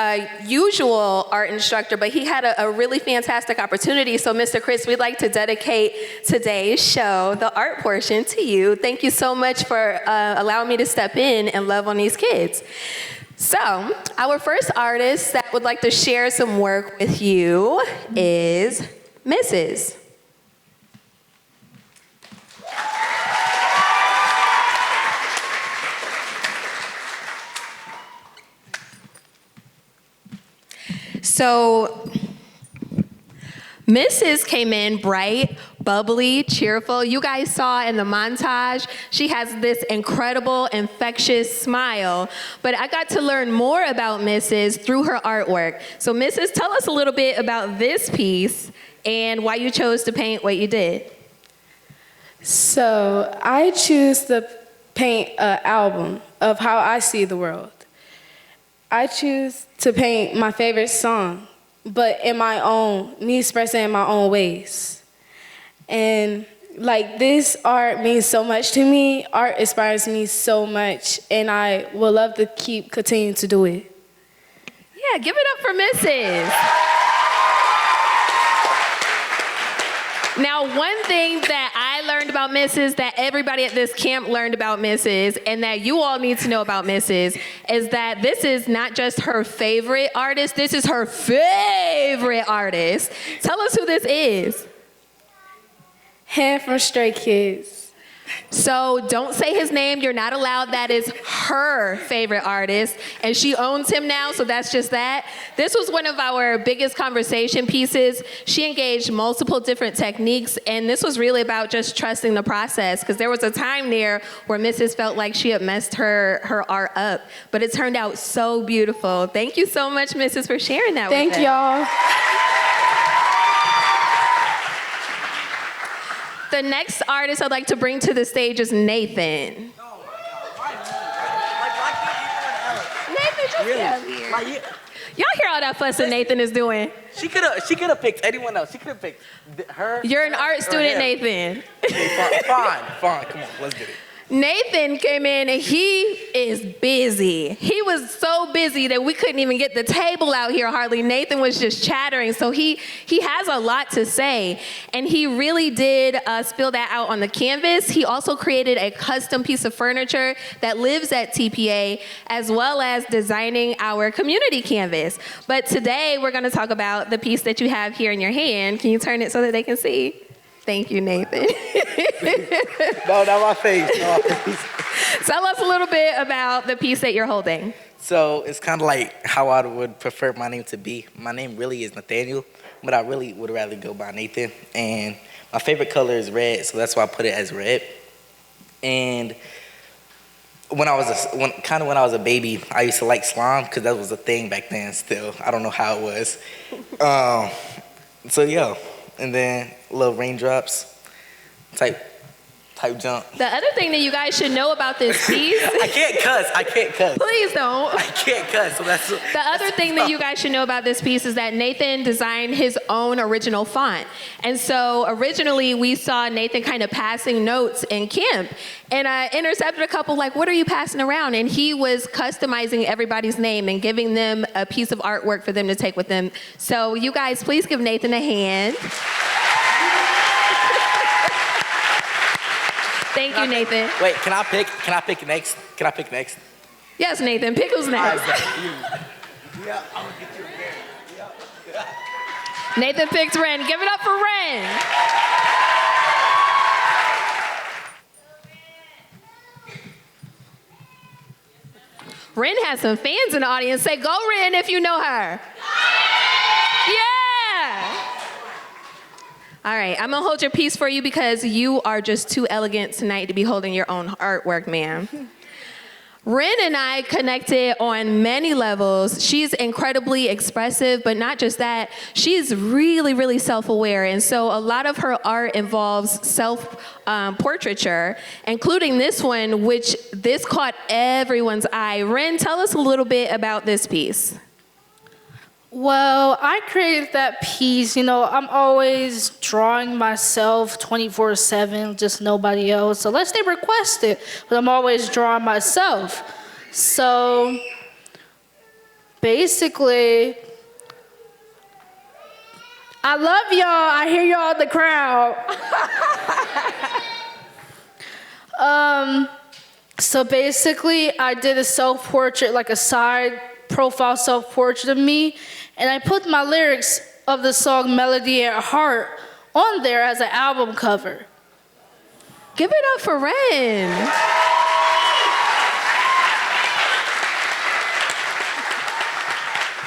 usual art instructor, but he had a really fantastic opportunity. So Mr. Chris, we'd like to dedicate today's show, the art portion, to you. Thank you so much for allowing me to step in and love on these kids. So, our first artist that would like to share some work with you is Mrs. So, Mrs. came in bright, bubbly, cheerful. You guys saw in the montage, she has this incredible, infectious smile. But I got to learn more about Mrs. through her artwork. So Mrs., tell us a little bit about this piece and why you chose to paint what you did. So I choose to paint an album of how I see the world. I choose to paint my favorite song, but in my own, me expressing in my own ways. And like this art means so much to me. Art inspires me so much, and I would love to continue to do it. Yeah, give it up for Mrs. Now, one thing that I learned about Mrs., that everybody at this camp learned about Mrs., and that you all need to know about Mrs., is that this is not just her favorite artist, this is her favorite artist. Tell us who this is. Him from Stray Kids. So don't say his name, you're not allowed. That is her favorite artist, and she owns him now, so that's just that. This was one of our biggest conversation pieces. She engaged multiple different techniques, and this was really about just trusting the process, because there was a time there where Mrs. felt like she had messed her art up, but it turned out so beautiful. Thank you so much, Mrs., for sharing that with us. Thank y'all. The next artist I'd like to bring to the stage is Nathan. Nathan, just get up here. Y'all hear all that fuss that Nathan is doing? She could have picked anyone else. She could have picked her. You're an art student, Nathan. Okay, fine. Come on, let's get it. Nathan came in and he is busy. He was so busy that we couldn't even get the table out here hardly. Nathan was just chattering. So he has a lot to say. And he really did spill that out on the canvas. He also created a custom piece of furniture that lives at TPA, as well as designing our community canvas. But today we're going to talk about the piece that you have here in your hand. Can you turn it so that they can see? Thank you, Nathan. No, not my face. Tell us a little bit about the piece that you're holding. So it's kind of like how I would prefer my name to be. My name really is Nathaniel, but I really would rather go by Nathan. And my favorite color is red, so that's why I put it as red. And when I was a baby, I used to like slime because that was a thing back then. Still, I don't know how it was. So yeah. And then little raindrops, type jump. The other thing that you guys should know about this piece. I can't cuss. Please don't. I can't cuss. So that's the other thing that you guys should know about this piece is that Nathan designed his own original font. And so originally we saw Nathan kind of passing notes in camp. And I intercepted a couple like, what are you passing around? And he was customizing everybody's name and giving them a piece of artwork for them to take with them. So you guys, please give Nathan a hand. Thank you, Nathan. Wait, can I pick next? Yes, Nathan, pick who's next. Yeah, I'm gonna get you again. Nathan picked Ren. Give it up for Ren. Ren has some fans in the audience. Say, go Ren if you know her. Yeah. All right, I'm gonna hold your piece for you because you are just too elegant tonight to be holding your own artwork, ma'am. Ren and I connected on many levels. She's incredibly expressive, but not just that, she's really, really self-aware. And so a lot of her art involves self-portraiture, including this one, which this caught everyone's eye. Ren, tell us a little bit about this piece. Well, I created that piece. You know, I'm always drawing myself 24/7, just nobody else, unless they request it, but I'm always drawing myself. So basically, I love y'all. I hear y'all in the crowd. So basically, I did a self-portrait, like a side profile self-portrait of me, and I put my lyrics of the song Melody at Heart on there as an album cover. Give it up for Ren.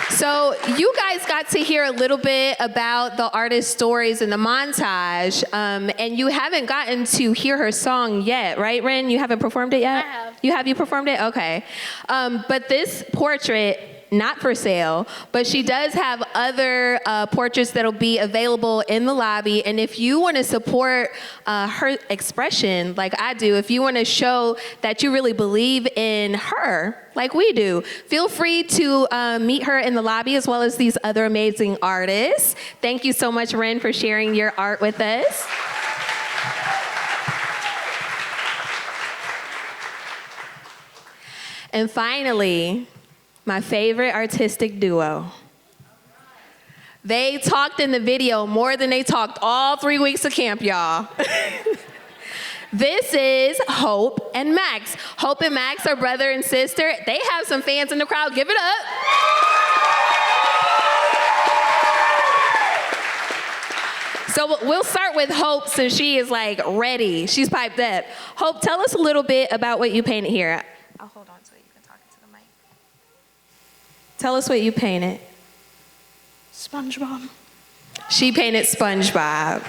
So you guys got to hear a little bit about the artist's stories in the montage, and you haven't gotten to hear her song yet, right, Ren? You haven't performed it yet? I have. You performed it? Okay. But this portrait, not for sale, but she does have other portraits that'll be available in the lobby. And if you want to support her expression like I do, if you want to show that you really believe in her like we do, feel free to meet her in the lobby as well as these other amazing artists. Thank you so much, Ren, for sharing your art with us. And finally, my favorite artistic duo. They talked in the video more than they talked all 3 weeks of camp, y'all. This is Hope and Max. Hope and Max are brother and sister. They have some fans in the crowd. Give it up. So we'll start with Hope since she is like ready. She's piped up. Hope, tell us a little bit about what you painted here. I'll hold on to it. You can talk into the mic. Tell us what you painted. SpongeBob. She painted SpongeBob.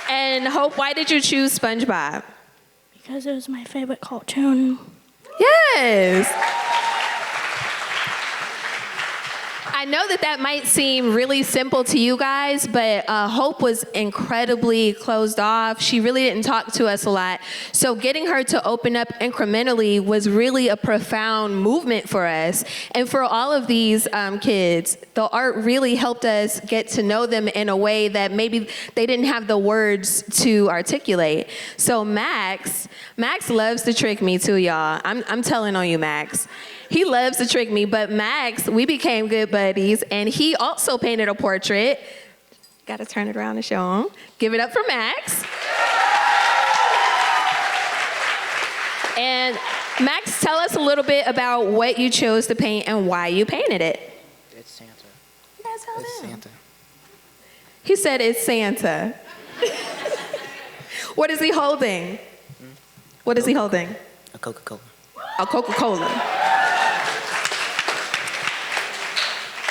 And Hope, why did you choose SpongeBob? Because it was my favorite cartoon. Yes. I know that might seem really simple to you guys, but Hope was incredibly closed off. She really didn't talk to us a lot. So getting her to open up incrementally was really a profound movement for us. And for all of these kids, the art really helped us get to know them in a way that maybe they didn't have the words to articulate. So Max loves to trick me too, y'all. I'm telling on you, Max. He loves to trick me, but Max, we became good buddies, and he also painted a portrait. Got to turn it around and show him. Give it up for Max. And Max, tell us a little bit about what you chose to paint and why you painted it. It's Santa. You guys tell It's him. Santa. He said it's Santa. What is he holding? What is he holding? A Coca-Cola. A Coca-Cola.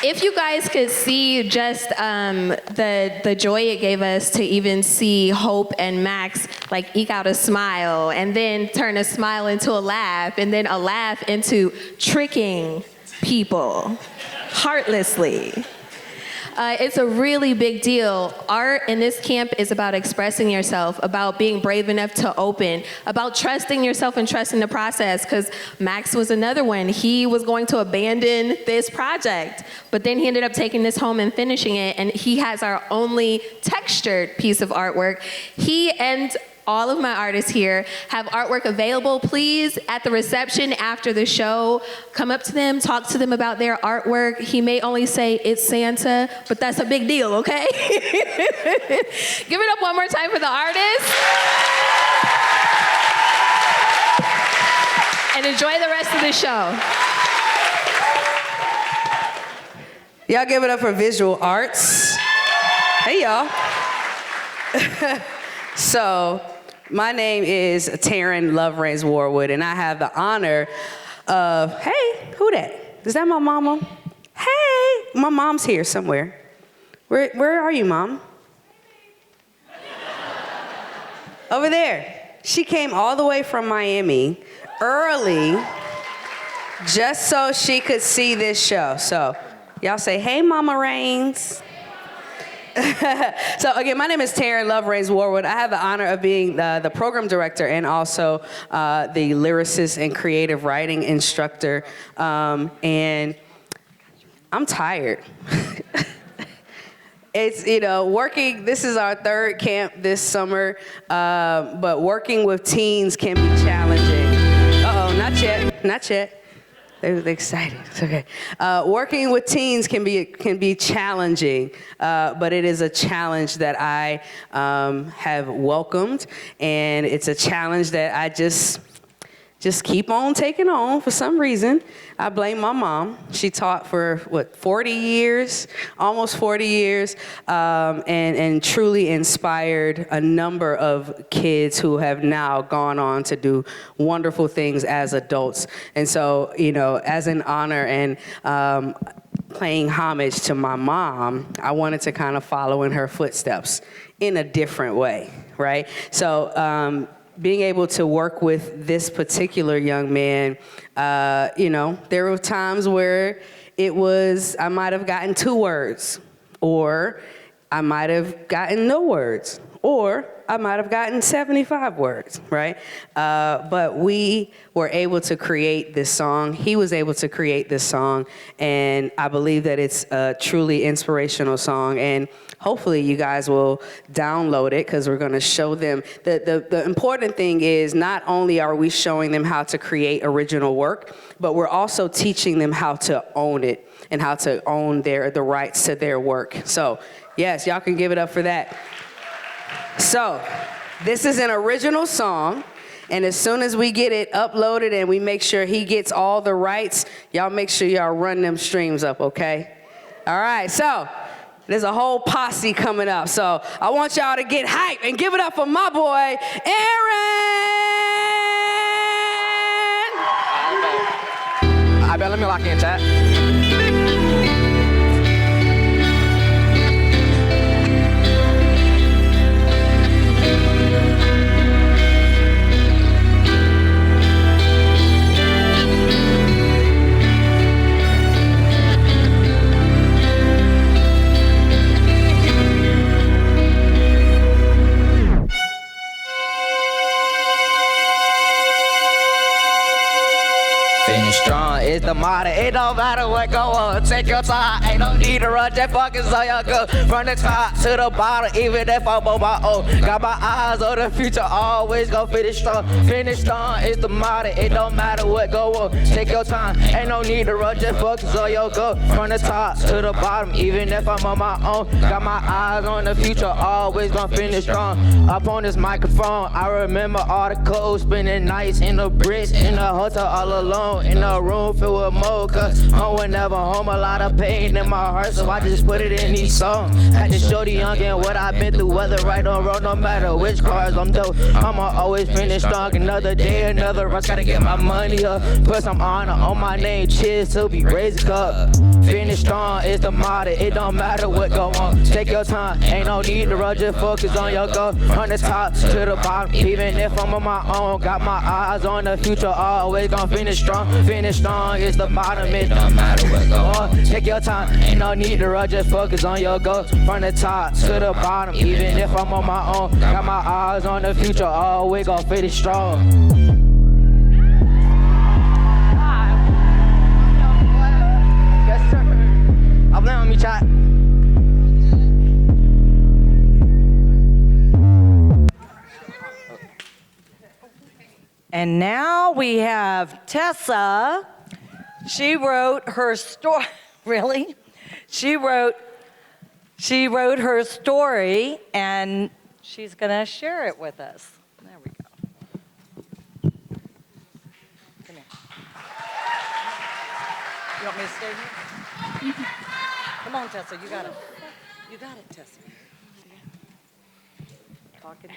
If you guys could see just the joy it gave us to even see Hope and Max like eke out a smile and then turn a smile into a laugh and then a laugh into tricking people heartlessly. It's a really big deal. Art in this camp is about expressing yourself, about being brave enough to open, about trusting yourself and trusting the process, because Max was another one. He was going to abandon this project, but then he ended up taking this home and finishing it, and he has our only textured piece of artwork. He and all of my artists here have artwork available. Please, at the reception after the show, come up to them, talk to them about their artwork. He may only say it's Santa, but that's a big deal, okay? Give it up one more time for the artists. And enjoy the rest of the show. Y'all give it up for visual arts. Hey, y'all. So, my name is Taryn Love Reigns Warwood, and I have the honor of, hey, who that? Is that my mama? Hey, my mom's here somewhere. Where are you, Mom? Over there. She came all the way from Miami early just so she could see this show. So y'all say, hey, Mama Rains. So again, my name is Taryn Love Rains Warwood. I have the honor of being the program director and also the lyricist and creative writing instructor. And I'm tired. It's, working, this is our third camp this summer, but working with teens can be challenging. Uh-oh, not yet. They're excited. It's okay. Working with teens can be challenging, but it is a challenge that I have welcomed, and it's a challenge that I just keep on taking on for some reason. I blame my mom. She taught for, 40 years, almost 40 years, and truly inspired a number of kids who have now gone on to do wonderful things as adults. And so, as an honor and paying homage to my mom, I wanted to kind of follow in her footsteps in a different way, right? So, being able to work with this particular young man, there were times where I might have gotten 2 words, or I might have gotten no words, or I might have gotten 75 words, right? But we were able to create this song. He was able to create this song, and I believe that it's a truly inspirational song, and hopefully you guys will download it because we're going to show them. The important thing is not only are we showing them how to create original work, but we're also teaching them how to own it and how to own the rights to their work. So yes, y'all can give it up for that. So this is an original song, and as soon as we get it uploaded and we make sure he gets all the rights, y'all make sure y'all run them streams up, okay? All right, so there's a whole posse coming up, so I want y'all to get hype and give it up for my boy, Aaron! I bet, let me lock in, chat. Strong is the motto, it don't matter what go on. Take your time, ain't no need to rush, just focus on your goal. From the top to the bottom, even if I'm on my own. Got my eyes on the future, always gon' finish strong. Finish strong is the motto, it don't matter what go on. Take your time, ain't no need to rush, just focus on your goal. From the top to the bottom, even if I'm on my own. Got my eyes on the future, always gon' finish strong. Up on this microphone, I remember all the codes, spending nights in the bricks, in the hotel all alone. In a room filled with mold, cause home was never home. A lot of pain in my heart, so I just put it in these songs. Had to show the youngin' what I've been through, whether right or wrong, no matter which cars I'm dope. I'ma always finish strong. Another day, another rush, gotta get my money up. Put some honor on my name, cheers to be raised up. Finish strong is the motto, it don't matter what go on. Take your time, ain't no need to rush, just focus on your goal. From the top to the bottom, even if I'm on my own. Got my eyes on the future, always gon' finish strong. Finish strong is the bottom, it don't matter what go on. Take your time, ain't no need to rush, just focus on your goals. From the top to the bottom, even if I'm on my own. Got my eyes on the future, always gon' finish strong. Yes, sir. I'll blame on me, chat. And now we have Tessa. She wrote her story. Really? She wrote her story, and she's gonna share it with us. There we go. Come here. You want me to stay here? Come on, Tessa. You got it. You got it, Tessa. Talking.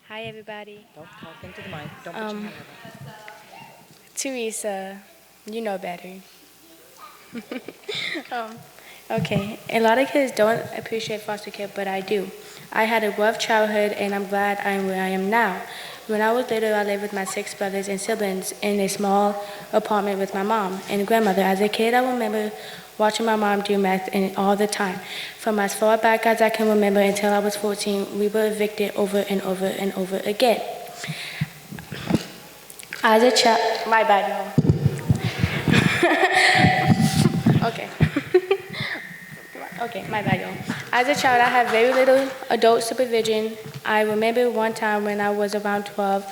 Hi, everybody. Don't talk into the mic. Don't put your hand over. Teresa, you know better. Okay, a lot of kids don't appreciate foster care, but I do. I had a rough childhood, and I'm glad I'm where I am now. When I was little, I lived with my 6 brothers and siblings in a small apartment with my mom and grandmother. As a kid, I remember watching my mom do math all the time. From as far back as I can remember until I was 14, we were evicted over and over and over again. As a child, my bad, y'all. Okay. Okay, my bad, y'all. As a child, I had very little adult supervision. I remember one time when I was around 12,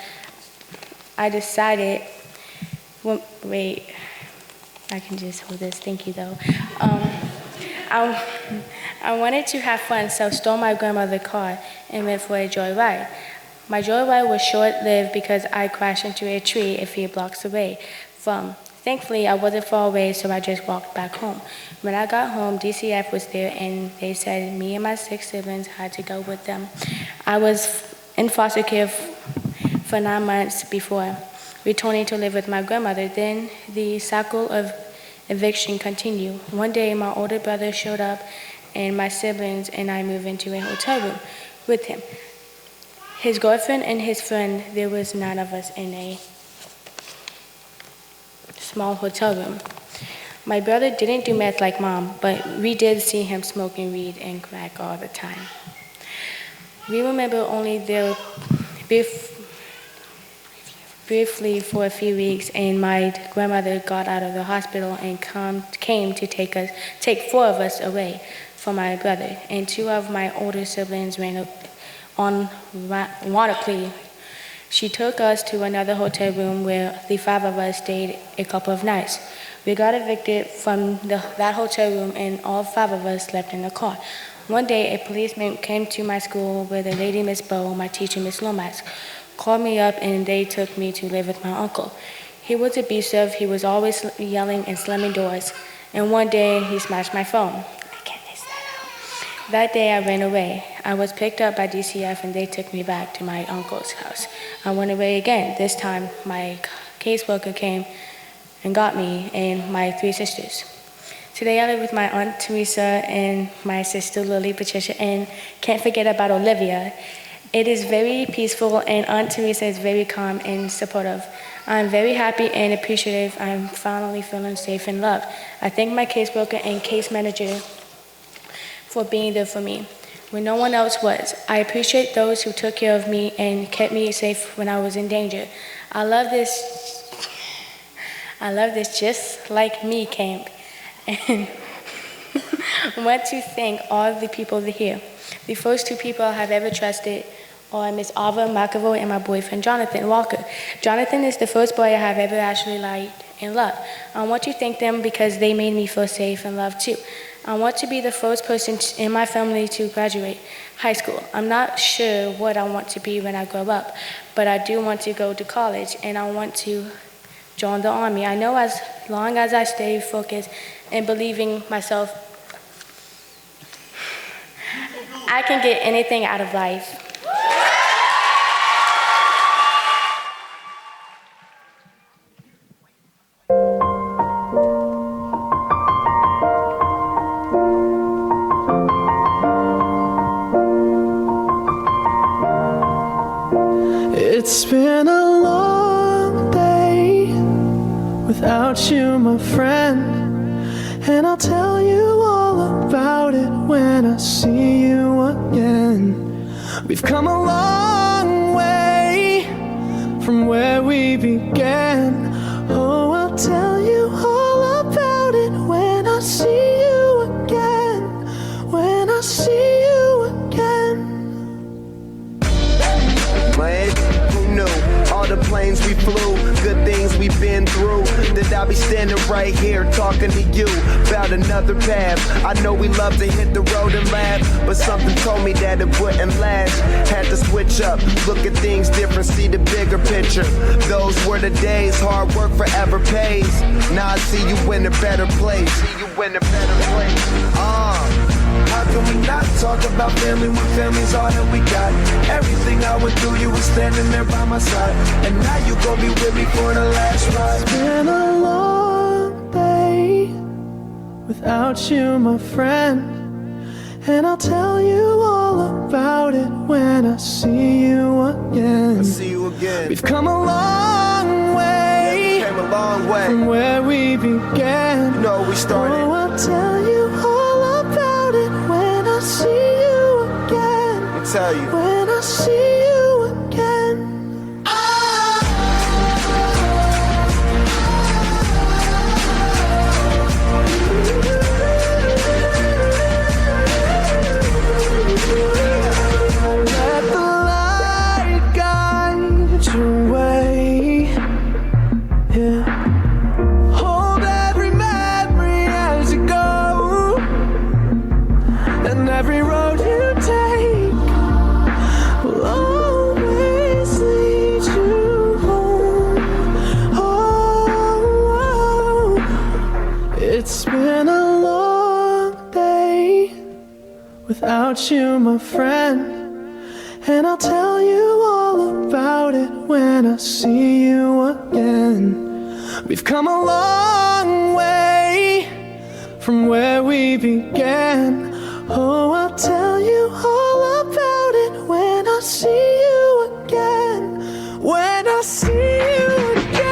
I decided, wait, I can just hold this, thank you though. I wanted to have fun, so stole my grandmother's car and went for a joyride. My joyride was short-lived because I crashed into a tree a few blocks away from. Thankfully, I wasn't far away, so I just walked back home. When I got home, DCF was there, and they said me and my 6 siblings had to go with them. I was in foster care for 9 months before returning to live with my grandmother. Then the cycle of eviction continued. One day, my older brother showed up, and my siblings and I moved into a hotel room with him. His girlfriend and his friend, there was 9 of us in a small hotel room. My brother didn't do meth like mom, but we did see him smoking weed and crack all the time. We remember only there briefly for a few weeks, and my grandmother got out of the hospital and came to take 4 of us away from my brother, and 2 of my older siblings ran on water plea. She took us to another hotel room where the 5 of us stayed a couple of nights. We got evicted from that hotel room, and all 5 of us slept in the car. One day, a policeman came to my school with a lady, Miss Bow, my teacher, Miss Lomax, called me up, and they took me to live with my uncle. He was abusive. He was always yelling and slamming doors, and one day he smashed my phone. That day I ran away. I was picked up by DCF, and they took me back to my uncle's house. I went away again. This time my caseworker came and got me and my 3 sisters. Today I live with my Aunt Teresa and my sister Lily, Patricia, and can't forget about Olivia. It is very peaceful, and Aunt Teresa is very calm and supportive. I'm very happy and appreciative. I'm finally feeling safe and loved. I thank my caseworker and case manager for being there for me when no one else was. I appreciate those who took care of me and kept me safe when I was in danger. I love this just like me camp, and want to thank all the people here. The first 2 people I have ever trusted are Miss Ava McAvoy and my boyfriend Jonathan Walker. Jonathan is the first boy I have ever actually liked and loved. I want to thank them because they made me feel safe and loved too. I want to be the first person in my family to graduate high school. I'm not sure what I want to be when I grow up, but I do want to go to college, and I want to join the Army. I know as long as I stay focused and believing myself, I can get anything out of life. It's been a long day without you, my friend, and I'll tell you all about it when I see you again. We've come a long way from where we began. Oh, I'll tell you all about it when I see you again, when I see you again. Man, who knew? All the planes we flew, good things we've been through, that I'll be standing right here talking to you about another path. I know we love to hit the road and laugh, but something told me that it wouldn't last. Had to switch up, look at things different, see the bigger picture. Those were the days, hard work forever pays. Now I see you in a better place. See you in a better place. How can we not talk about family when family's all that we got? Everything I went through, you were standing there by my side, and now you gon' be with me for the last ride. It's been a long day without you, my friend. And I'll tell you all about it when I see you again. I see you again. We've come a long way, Yeah, we came a long way from where we began. You know, we started. Oh, I'll tell you all about it when I see you again. I'll tell you. When I see you again. Let the light guide your way. Yeah. Hold every memory as you go, and every road you take will always lead you home. Oh, it's been a long day without you, my friend. And I'll tell you all about it when I see you again. We've come a long way from where we began. Oh, I'll tell you all about it when I see you again. When I see you again.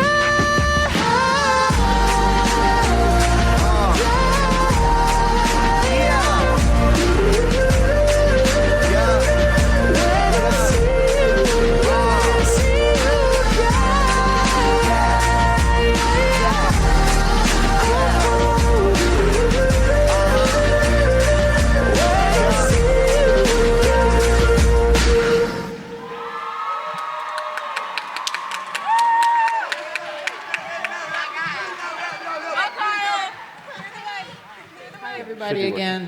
Hi, everybody again.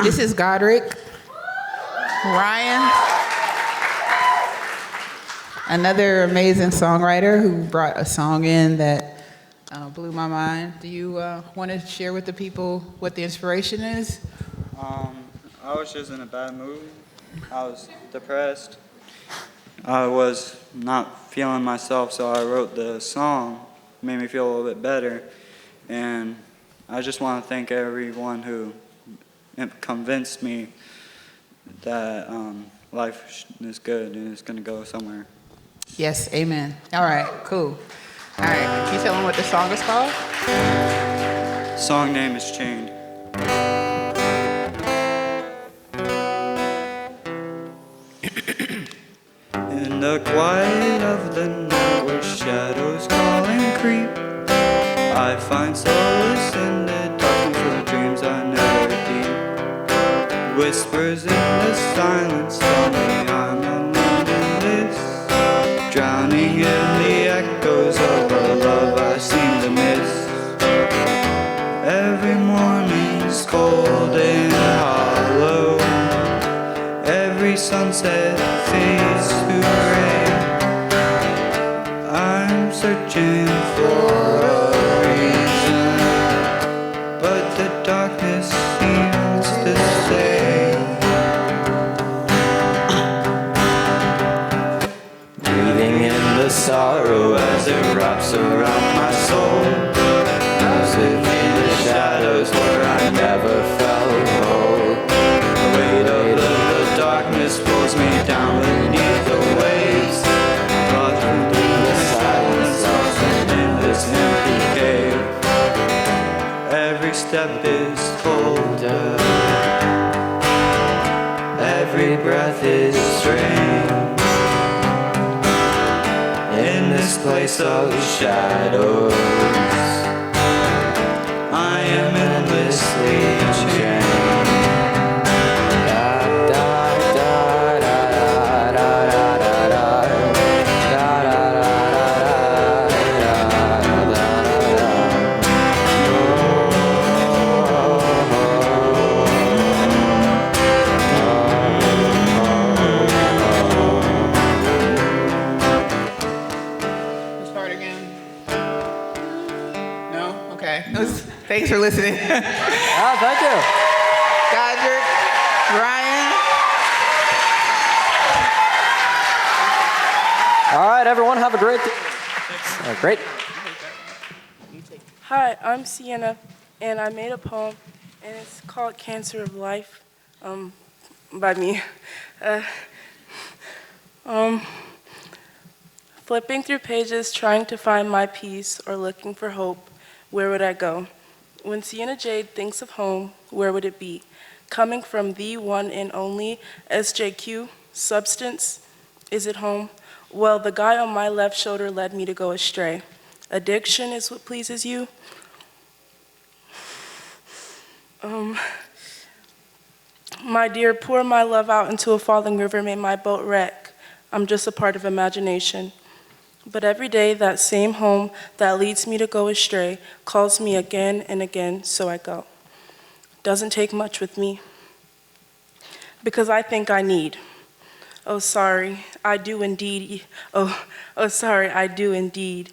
This is Godric, Ryan, another amazing songwriter who brought a song in that blew my mind. Do you want to share with the people what the inspiration is? I was just in a bad mood. I was depressed. I was not feeling myself, so I wrote the song. It made me feel a little bit better. And I just want to thank everyone who convinced me that life is good and it's going to go somewhere. Yes, amen. All right, cool. All right, can you tell them what the song is called? Song name is Chained. In the quiet of the night where shadows call and creep, I find solace in the darkness of dreams I never deep. Whispers in the silence tell me I'm alone in this, drowning in the echoes of a love I seem to miss. Every morning's cold and hollow, every sunset fades to gray. I'm searching for a reason, but the darkness seems to stay. Breathing in the sorrow as it wraps around my soul. As if in the shadows where I never felt whole. The weight of the darkness pulls me down beneath the waves. Lost through the silence, lost in this empty cave. Every step is colder, every breath is strange. In this place of shadows, I am endlessly chained. Start again. No? Okay. Thanks for listening. Thank you. Godric, Ryan. All right, everyone, have a great day. Great. Hi, I'm Sienna. and I made a poem, and it's called Cancer of Life, by me. Flipping through pages, trying to find my peace, or looking for hope, where would I go? When Sienna Jade thinks of home, where would it be? Coming from the one and only SJQ, substance, is it home? Well, the guy on my left shoulder led me to go astray. Addiction is what pleases you? My dear, pour my love out into a falling river, may my boat wreck. I'm just a part of imagination. But every day, that same home that leads me to go astray calls me again and again, so I go. Doesn't take much with me, because I think I need. Oh, sorry, I do indeed. Oh, sorry, I do indeed.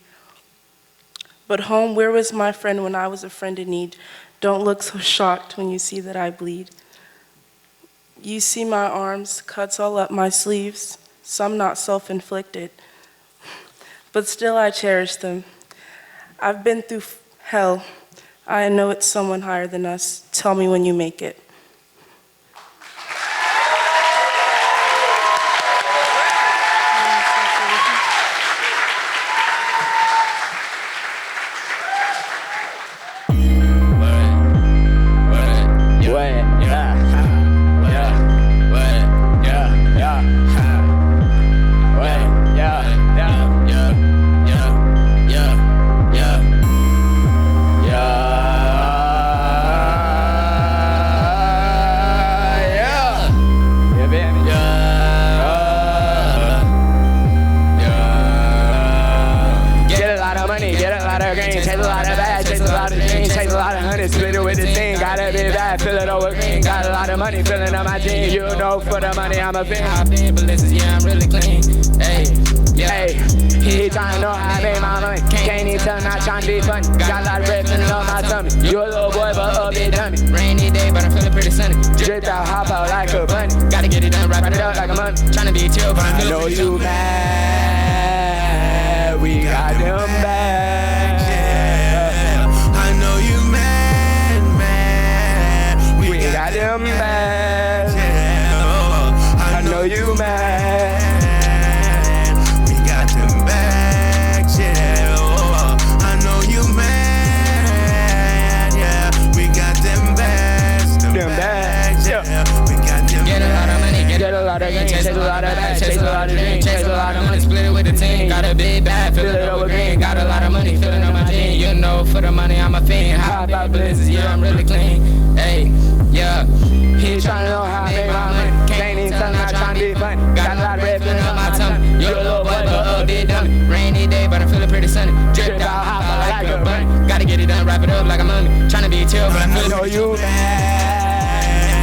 But home, where was my friend when I was a friend in need? Don't look so shocked when you see that I bleed. You see my arms, cuts all up my sleeves, some not self-inflicted, but still I cherish them. I've been through hell. I know it's someone higher than us. Tell me when you make it. For the money, I'm a fiend, but this is, yeah, I'm really clean. Hey, yeah, he tryna know how I made my money. Can't even tell, not tryna be funny. Got a lot of bread filling up my tummy. You a little boy, but a bit dummy. Rainy day, but I'm feeling pretty sunny. Dripped out, hop out like a bunny. Gotta get it done, wrap it up like a money. Tryna be chill, but I know you mad. We got them bags, yeah. I know you mad. We got them bags. You mad, we got them bags, yeah. Oh, I know you mad, yeah. We got them bags, yeah. We got them. Get a lot of money, get a lot of gain, chase a lot of bags, chase a lot of dreams, chase a lot of money, split it with the team. Got a big bag, fill it up with green. Got a lot of money, filling up my jeans. You know, for the money, I'm a fiend. Hop out blizzards, yeah, I'm really clean. Hey, yeah. He tryna know how I make my money. Can't even tell, not tryna be funny. Got a lot of bread filling up my tummy. You a little boy, but a bit dummy. Rainy day, but I'm feeling pretty sunny. Dripped out, hop out like a bunny. Gotta get it done, wrap it up like a money. Tryna be chill, but I know you mad.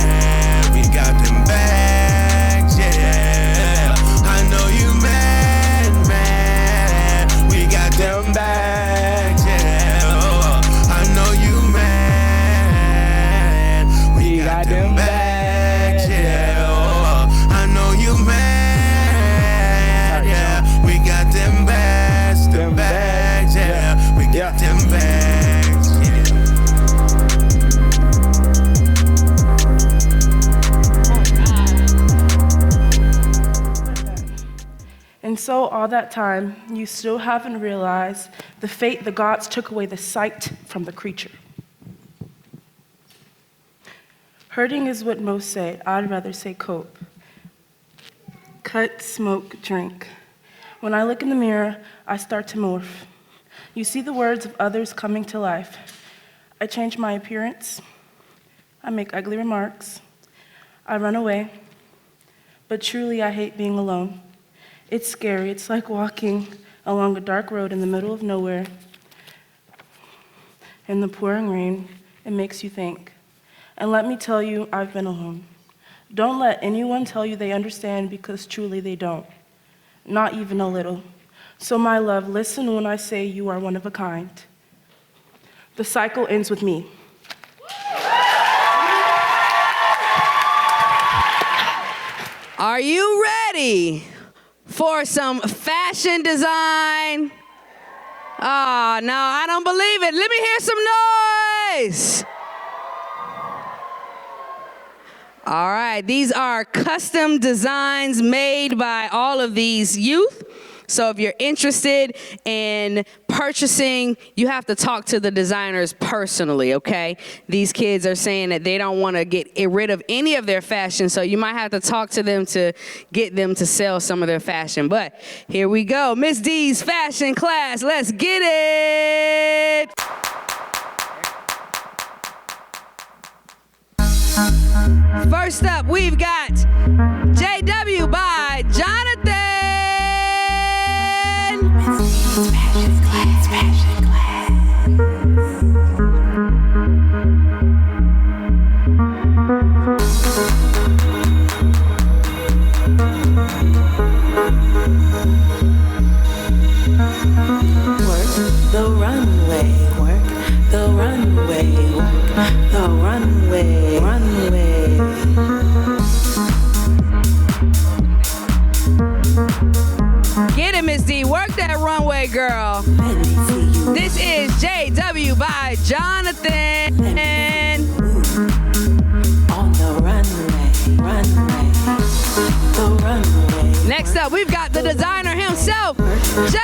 We got them bags, yeah. I know you mad. We got them bags, yeah. Oh, I know you mad. We got them bags. Them bags, yeah. And so all that time, you still haven't realized the fate the gods took away the sight from the creature. Hurting is what most say. I'd rather say cope. Cut, smoke, drink. When I look in the mirror, I start to morph. You see the words of others coming to life. I change my appearance. I make ugly remarks. I run away. But truly, I hate being alone. It's scary. It's like walking along a dark road in the middle of nowhere. In the pouring rain, it makes you think. And let me tell you, I've been alone. Don't let anyone tell you they understand, because truly they don't. Not even a little. So my love, listen when I say you are one of a kind. The cycle ends with me. Are you ready for some fashion design? Oh, no, I don't believe it. Let me hear some noise. All right, these are custom designs made by all of these youth. So if you're interested in purchasing, you have to talk to the designers personally, okay? These kids are saying that they don't want to get rid of any of their fashion, so you might have to talk to them to get them to sell some of their fashion. But here we go, Miss D's fashion class. Let's get it. First up, we've got JW by Jonathan. Fashion class. Work the runway, work the runway, work the runway, runway. Get it, Miss D. Work that runway, girl. This is JW by Jonathan. On the runway, runway, the runway. Next up, we've got the designer himself, Jay.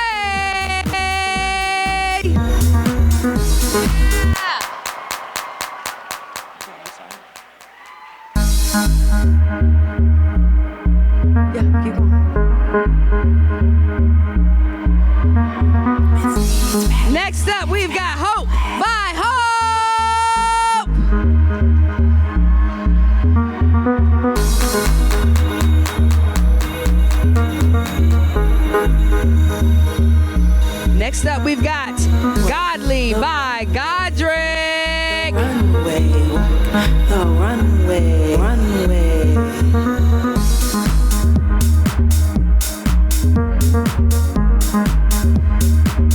Yeah, keep going. Next up, we've got Hope by Hope. Next up, we've got Godly by Godric. Runway, the runway, runway.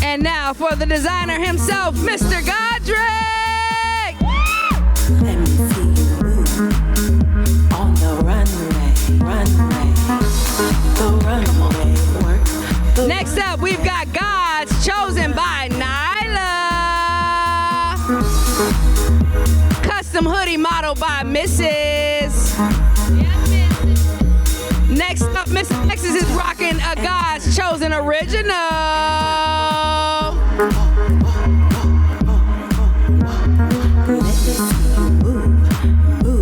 And now for the designer himself, Mr. Godric. Let me see you move on the runway, runway, the runway, work. Next up, we've got Gods chosen by Nyla. Custom hoodie model by Mrs. Next up, Miss Alexis is rocking a God's chosen original.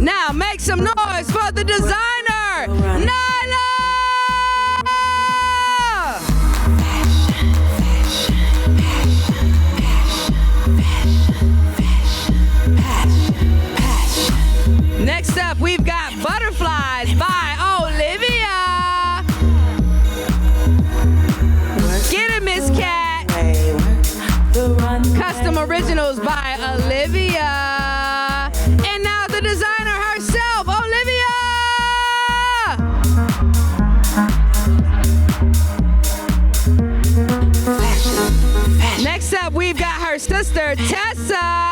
Now make some noise for the designer, Nyla! Next up, we've got Butterflies by Olivia. Get it, Miss Cat. Custom originals by Olivia. And now the designer herself, Olivia. Next up, we've got her sister, Tessa.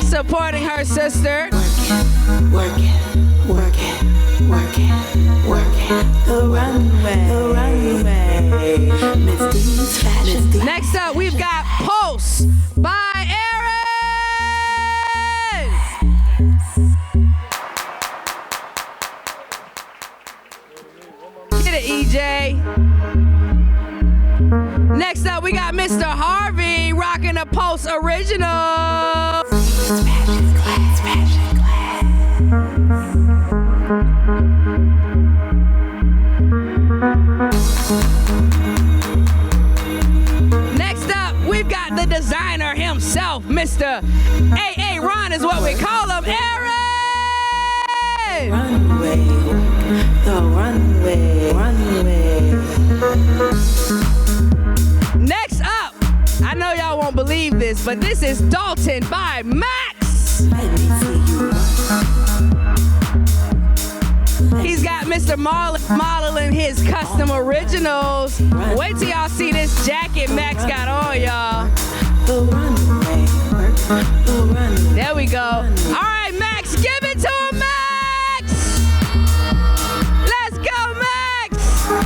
Supporting her sister. Work it, work it, work it, work it. The runway, the runway. Miss D's fashion. Next up, we've got Pulse by Aaron. Get it, EJ. Next up, we got Mr. Harvey rocking a Pulse original. Fashion class, fashion class. Next up, we've got the designer himself, Mr. A.A. Ron is what we call him, Aaron! Runway, the runway, runway. Next up, I know y'all won't believe this, but this is Dalton by Max. He's got Mr. modeling his custom originals. Wait till y'all see this jacket Max got on, y'all. There we go. All right, Max, give it to him, Max. Let's go, Max.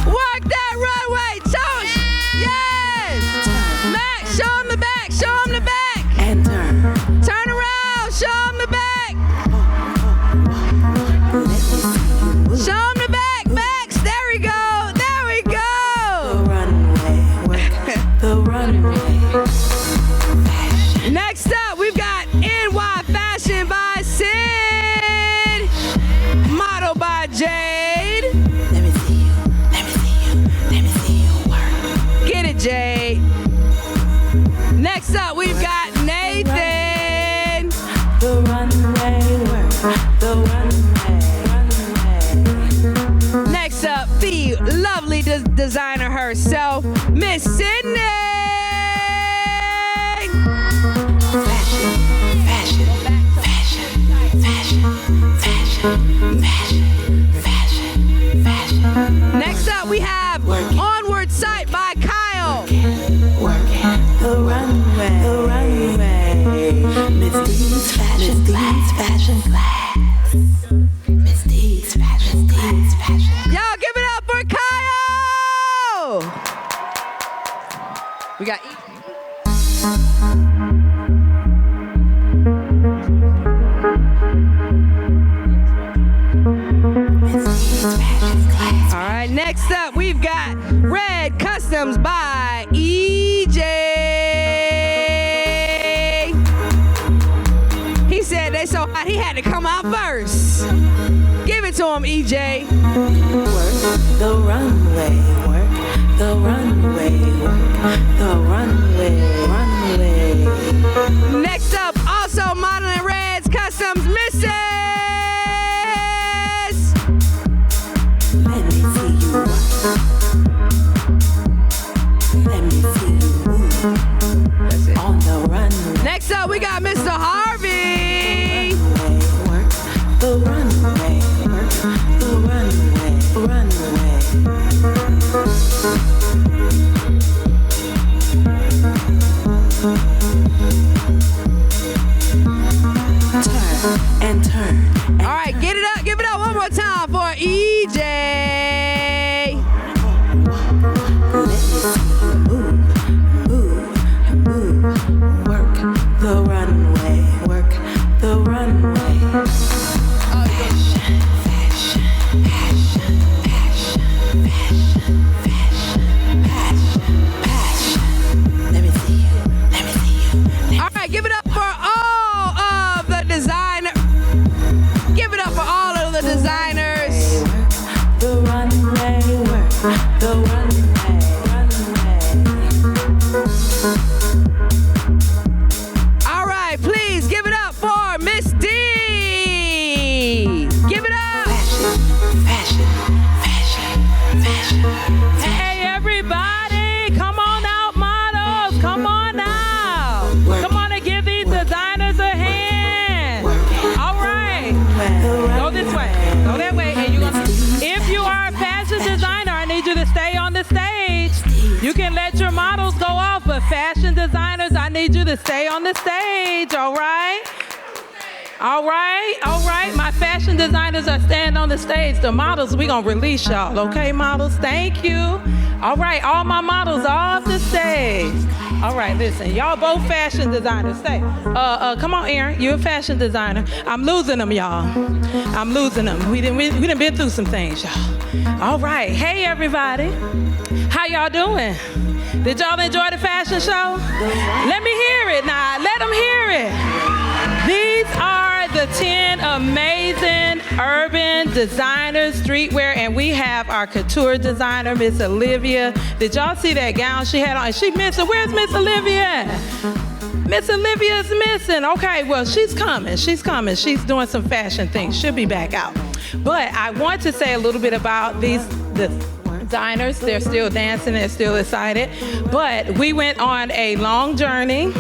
Work that runway. Yes. Max, show him the back. Show him the back. Next up, we've got NY Fashion by Sid, model by Jade. Let me see you, let me see you, let me see you work. Get it, Jade. Next up, we've got Nathan. The runway work, the runway. Next up, the lovely designer herself, Miss Sydney. Fashion, fashion, fashion, fashion, fashion, fashion, fashion, fashion. Next up, we have Onward Sight by Kyle. Working the runway, the runway. Miss D's fashion class. Miss D's fashion class. Y'all give it up for Kyle. We got All right, next up, we've got Red Customs by EJ. He said they so hot he had to come out first. Give it to him, EJ. Work the runway, work the runway, work the runway, runway. Next up, also modeling Reds Customs, Mrs. Let me see you work. Let me see you move. That's it. On the runway. Next up, we got Mr. Harvey. Work the runway, work the runway, runway. Turn and turn. All right, give it up one more time for EJ. Let me see you move, move, move. Work the runway, work the runway. Fashion, fashion, fashion, fashion, fashion, fashion, fashion. Let me see you, let me see you. All right, give it up for all of the designer. Give it up for all of the designers. The runway, work the runway, runway. All right, please give it up for Miss D. Give it up. Fashion, fashion, fashion, fashion. Hey, everybody, come on out, models. Come on out. Come on and give these designers a hand. All right. Go this way. Go that way. And you're gonna, if you are a fashion designer, I need you to stay on the stage. You can let your models go off, but fashion designers, I need you to stay on the stage. All right. All right, all right. My fashion designers are staying on the stage. The models, we gonna release y'all, okay, models? Thank you. All right, all my models off the stage. All right, listen, y'all both fashion designers. Stay. Come on, Aaron, you're a fashion designer. I'm losing them, y'all. I'm losing them. We done been through some things, y'all. All right, hey everybody. How y'all doing? Did y'all enjoy the fashion show? Let me hear it now. Let them hear it. These are the 10 amazing urban designers, streetwear, and we have our couture designer, Miss Olivia. Did y'all see that gown she had on? She missing. Where's Miss Olivia? Miss Olivia's missing. Okay, well, she's coming. She's coming. She's doing some fashion things. She'll be back out. But I want to say a little bit about the designers. They're still dancing. They're still excited. But we went on a long journey.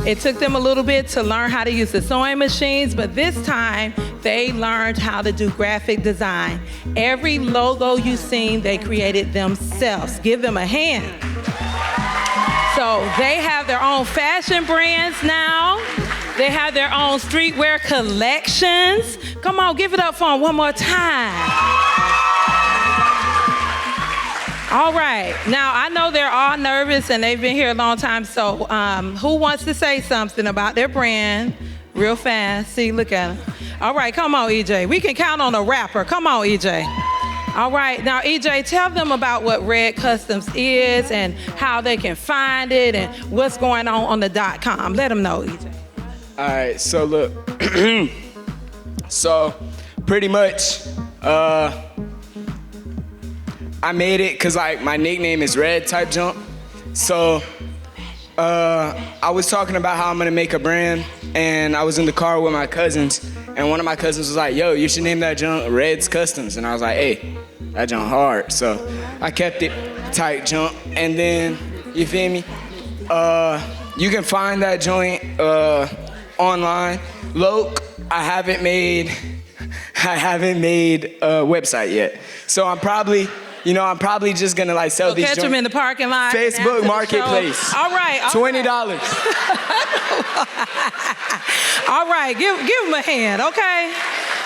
It took them a little bit to learn how to use the sewing machines, but this time they learned how to do graphic design. Every logo you've seen, they created themselves. Give them a hand. So they have their own fashion brands now. They have their own streetwear collections. Come on, give it up for them one more time. All right, now I know they're all nervous and they've been here a long time, so who wants to say something about their brand real fast? See, look at them. All right, come on, EJ. We can count on a rapper. Come on, EJ. All right, now EJ, tell them about what Red Customs is and how they can find it and what's going on the .com. Let them know, EJ. All right, so look, so pretty much, I made it because like my nickname is Red type jump. So I was talking about how I'm gonna make a brand, and I was in the car with my cousins, and one of my cousins was like, yo, you should name that jump Red's Customs. And I was like, hey, that jump hard. So I kept it tight jump, and then, you feel me? You can find that joint online. Loke, I haven't made a website yet. So I'm probably just gonna like sell these catch them in the parking lot. Facebook Marketplace. All right. $20. All right, give them a hand, okay?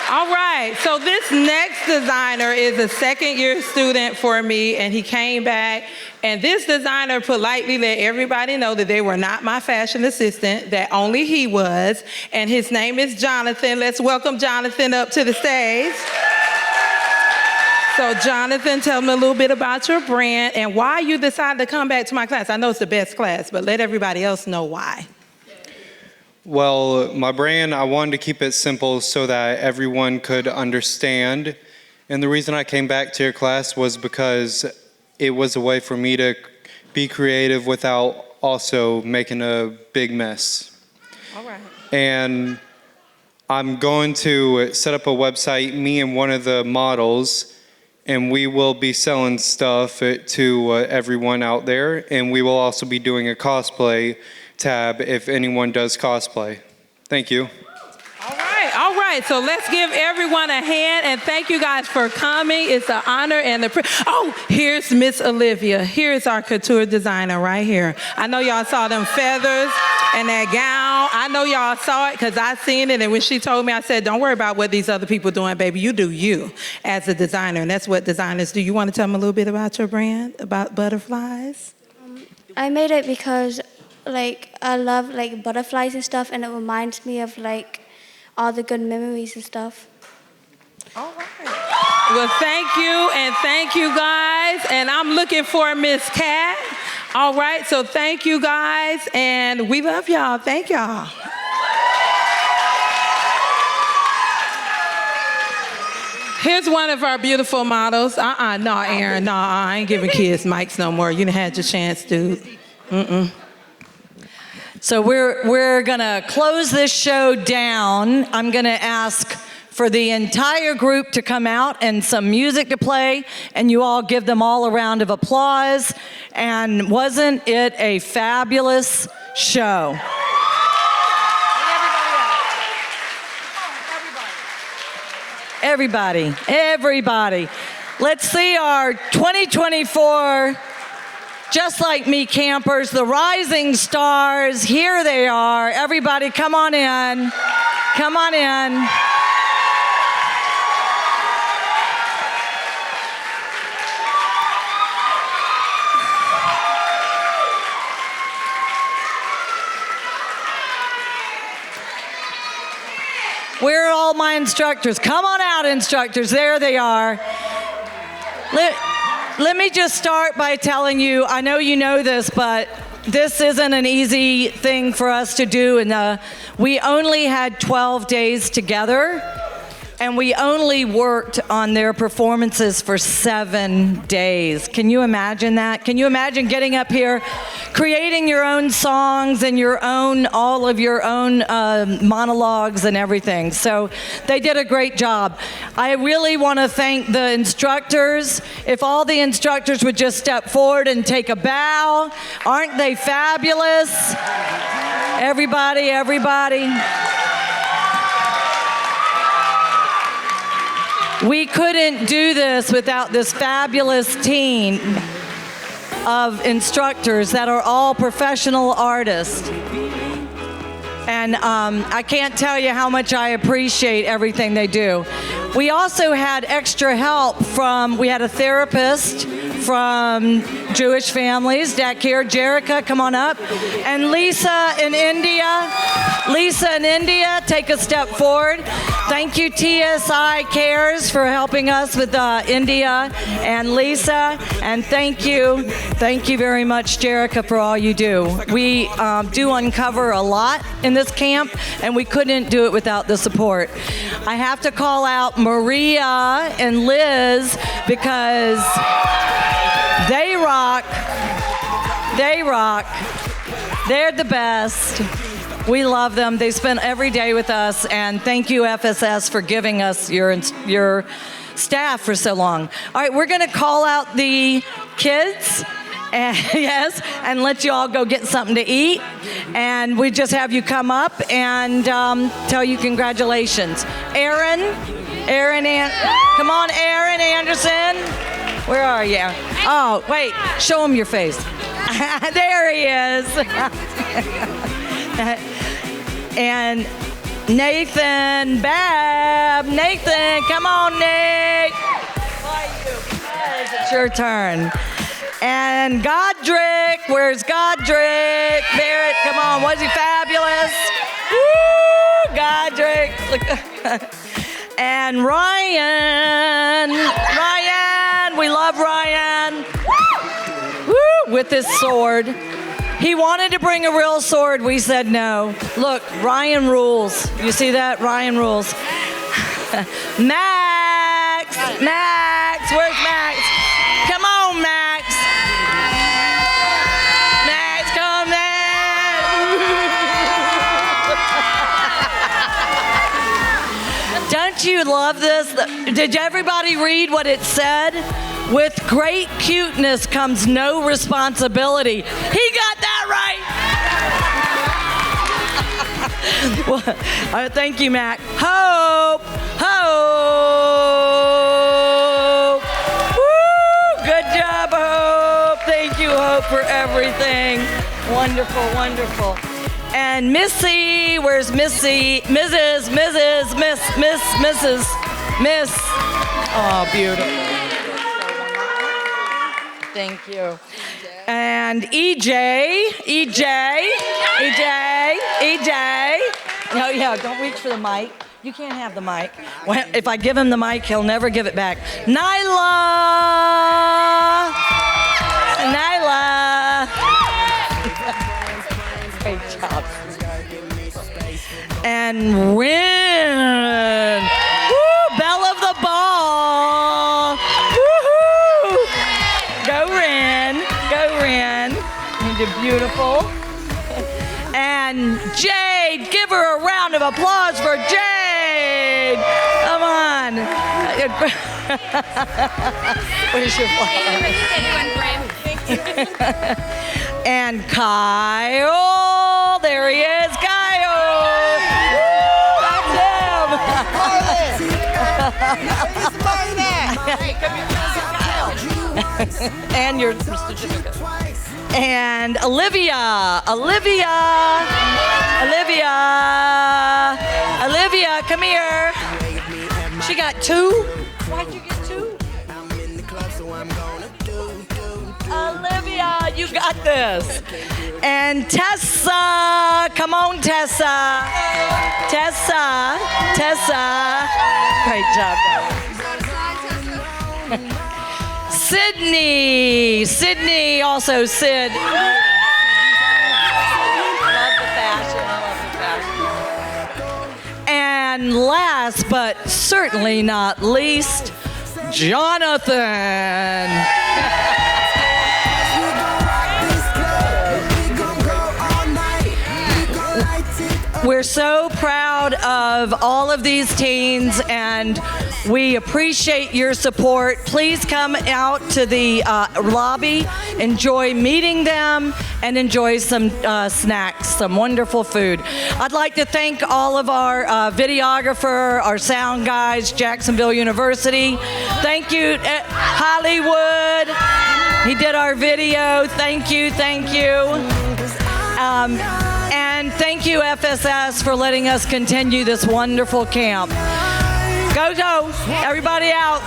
All right, so this next designer is a second-year student for me, and he came back, and this designer politely let everybody know that they were not my fashion assistant, that only he was, and his name is Jonathan. Let's welcome Jonathan up to the stage. So Jonathan, tell me a little bit about your brand and why you decided to come back to my class. I know it's the best class, but let everybody else know why. Well, my brand, I wanted to keep it simple so that everyone could understand. And the reason I came back to your class was because it was a way for me to be creative without also making a big mess. All right. And I'm going to set up a website, me and one of the models, and we will be selling stuff to everyone out there. And we will also be doing a cosplay tab if anyone does cosplay. Thank you. All right, so let's give everyone a hand and thank you guys for coming. It's an honor and here's Miss Olivia. Here's our couture designer right here. I know y'all saw them feathers and that gown. I know y'all saw it because I seen it, and when she told me, I said, don't worry about what these other people doing, baby. You do you as a designer, and that's what designers do. You want to tell me a little bit about your brand, about butterflies? I made it because I love butterflies and stuff, and it reminds me of all the good memories and stuff. All right. Well, thank you, and thank you guys. And I'm looking for Miss Cat. All right, so thank you guys, and we love y'all. Thank y'all. Here's one of our beautiful models. No, Aaron, no, I ain't giving kids mics no more. You done had your chance, dude. So we're gonna close this show down. I'm gonna ask for the entire group to come out and some music to play, and you all give them all a round of applause. And wasn't it a fabulous show? Everybody. Let's see our 2024 Just Like Me campers, the rising stars. Here they are. Everybody, come on in. Come on in. Where are all my instructors? Come on out, instructors. There they are. Let me just start by telling you, I know you know this, but this isn't an easy thing for us to do. And we only had 12 days together, and we only worked on their performances for 7 days. Can you imagine that? Can you imagine getting up here, creating your own songs and all of your own monologues and everything? So they did a great job. I really want to thank the instructors. If all the instructors would just step forward and take a bow. Aren't they fabulous? Everybody. We couldn't do this without this fabulous team of instructors that are all professional artists. And I can't tell you how much I appreciate everything they do. We also had extra help we had a therapist from Jewish families back here. Jerica, come on up. And Lisa in India. Lisa in India, take a step forward. Thank you, TSI Cares, for helping us with India and Lisa. And thank you very much, Jerica, for all you do. We do uncover a lot in this camp, and we couldn't do it without the support. I have to call out Maria and Liz because they rock. They rock. They're the best. We love them. They spend every day with us, and thank you, FSS, for giving us your staff for so long. All right, we're going to call out the kids. And, yes, and let you all go get something to eat. And we just have you come up and tell you congratulations. Aaron, come on, Aaron Anderson. Where are you? Oh, wait, show him your face. There he is. And Nathan Babb. Nathan, come on, Nate. It's your turn. And Godric, where's Godric? Barrett, come on, was he fabulous? Woo, Godric. And Ryan, we love Ryan. Woo, with his sword. He wanted to bring a real sword, we said no. Look, Ryan rules. You see that? Ryan rules. Max, where's Max? Come on, Max. Max, come in. Don't you love this? Did everybody read what it said? With great cuteness comes no responsibility. He got that right. Well, thank you, Mac. Hope. Woo! Good job, Hope. Thank you, Hope, for everything. Wonderful. And Missy, where's Missy? Mrs. Oh, beautiful. Thank you. And EJ. No, yeah, don't reach for the mic. You can't have the mic. Well, if I give him the mic, he'll never give it back. Nyla. Great job. And Rin. Woo, belle of the ball. Woohoo! Go Rin. You did beautiful. And Jade, give her a round of applause for Jade. Come on. Where's your flower? And Kyle, there he is, Kyle. That's him. And your certificate. And Olivia, come here. She got 2. Why'd you get 2? Olivia, you got this. And Tessa, come on, Tessa. Great job. Sydney, also Sid. I love the fashion. And last but certainly not least, Jonathan. We're so proud of all of these teens, and we appreciate your support. Please come out to the lobby, enjoy meeting them, and enjoy some snacks, some wonderful food. I'd like to thank all of our videographer, our sound guys, Jacksonville University. Thank you, Hollywood. He did our video. Thank you. And thank you, FSS, for letting us continue this wonderful camp. Go, everybody out.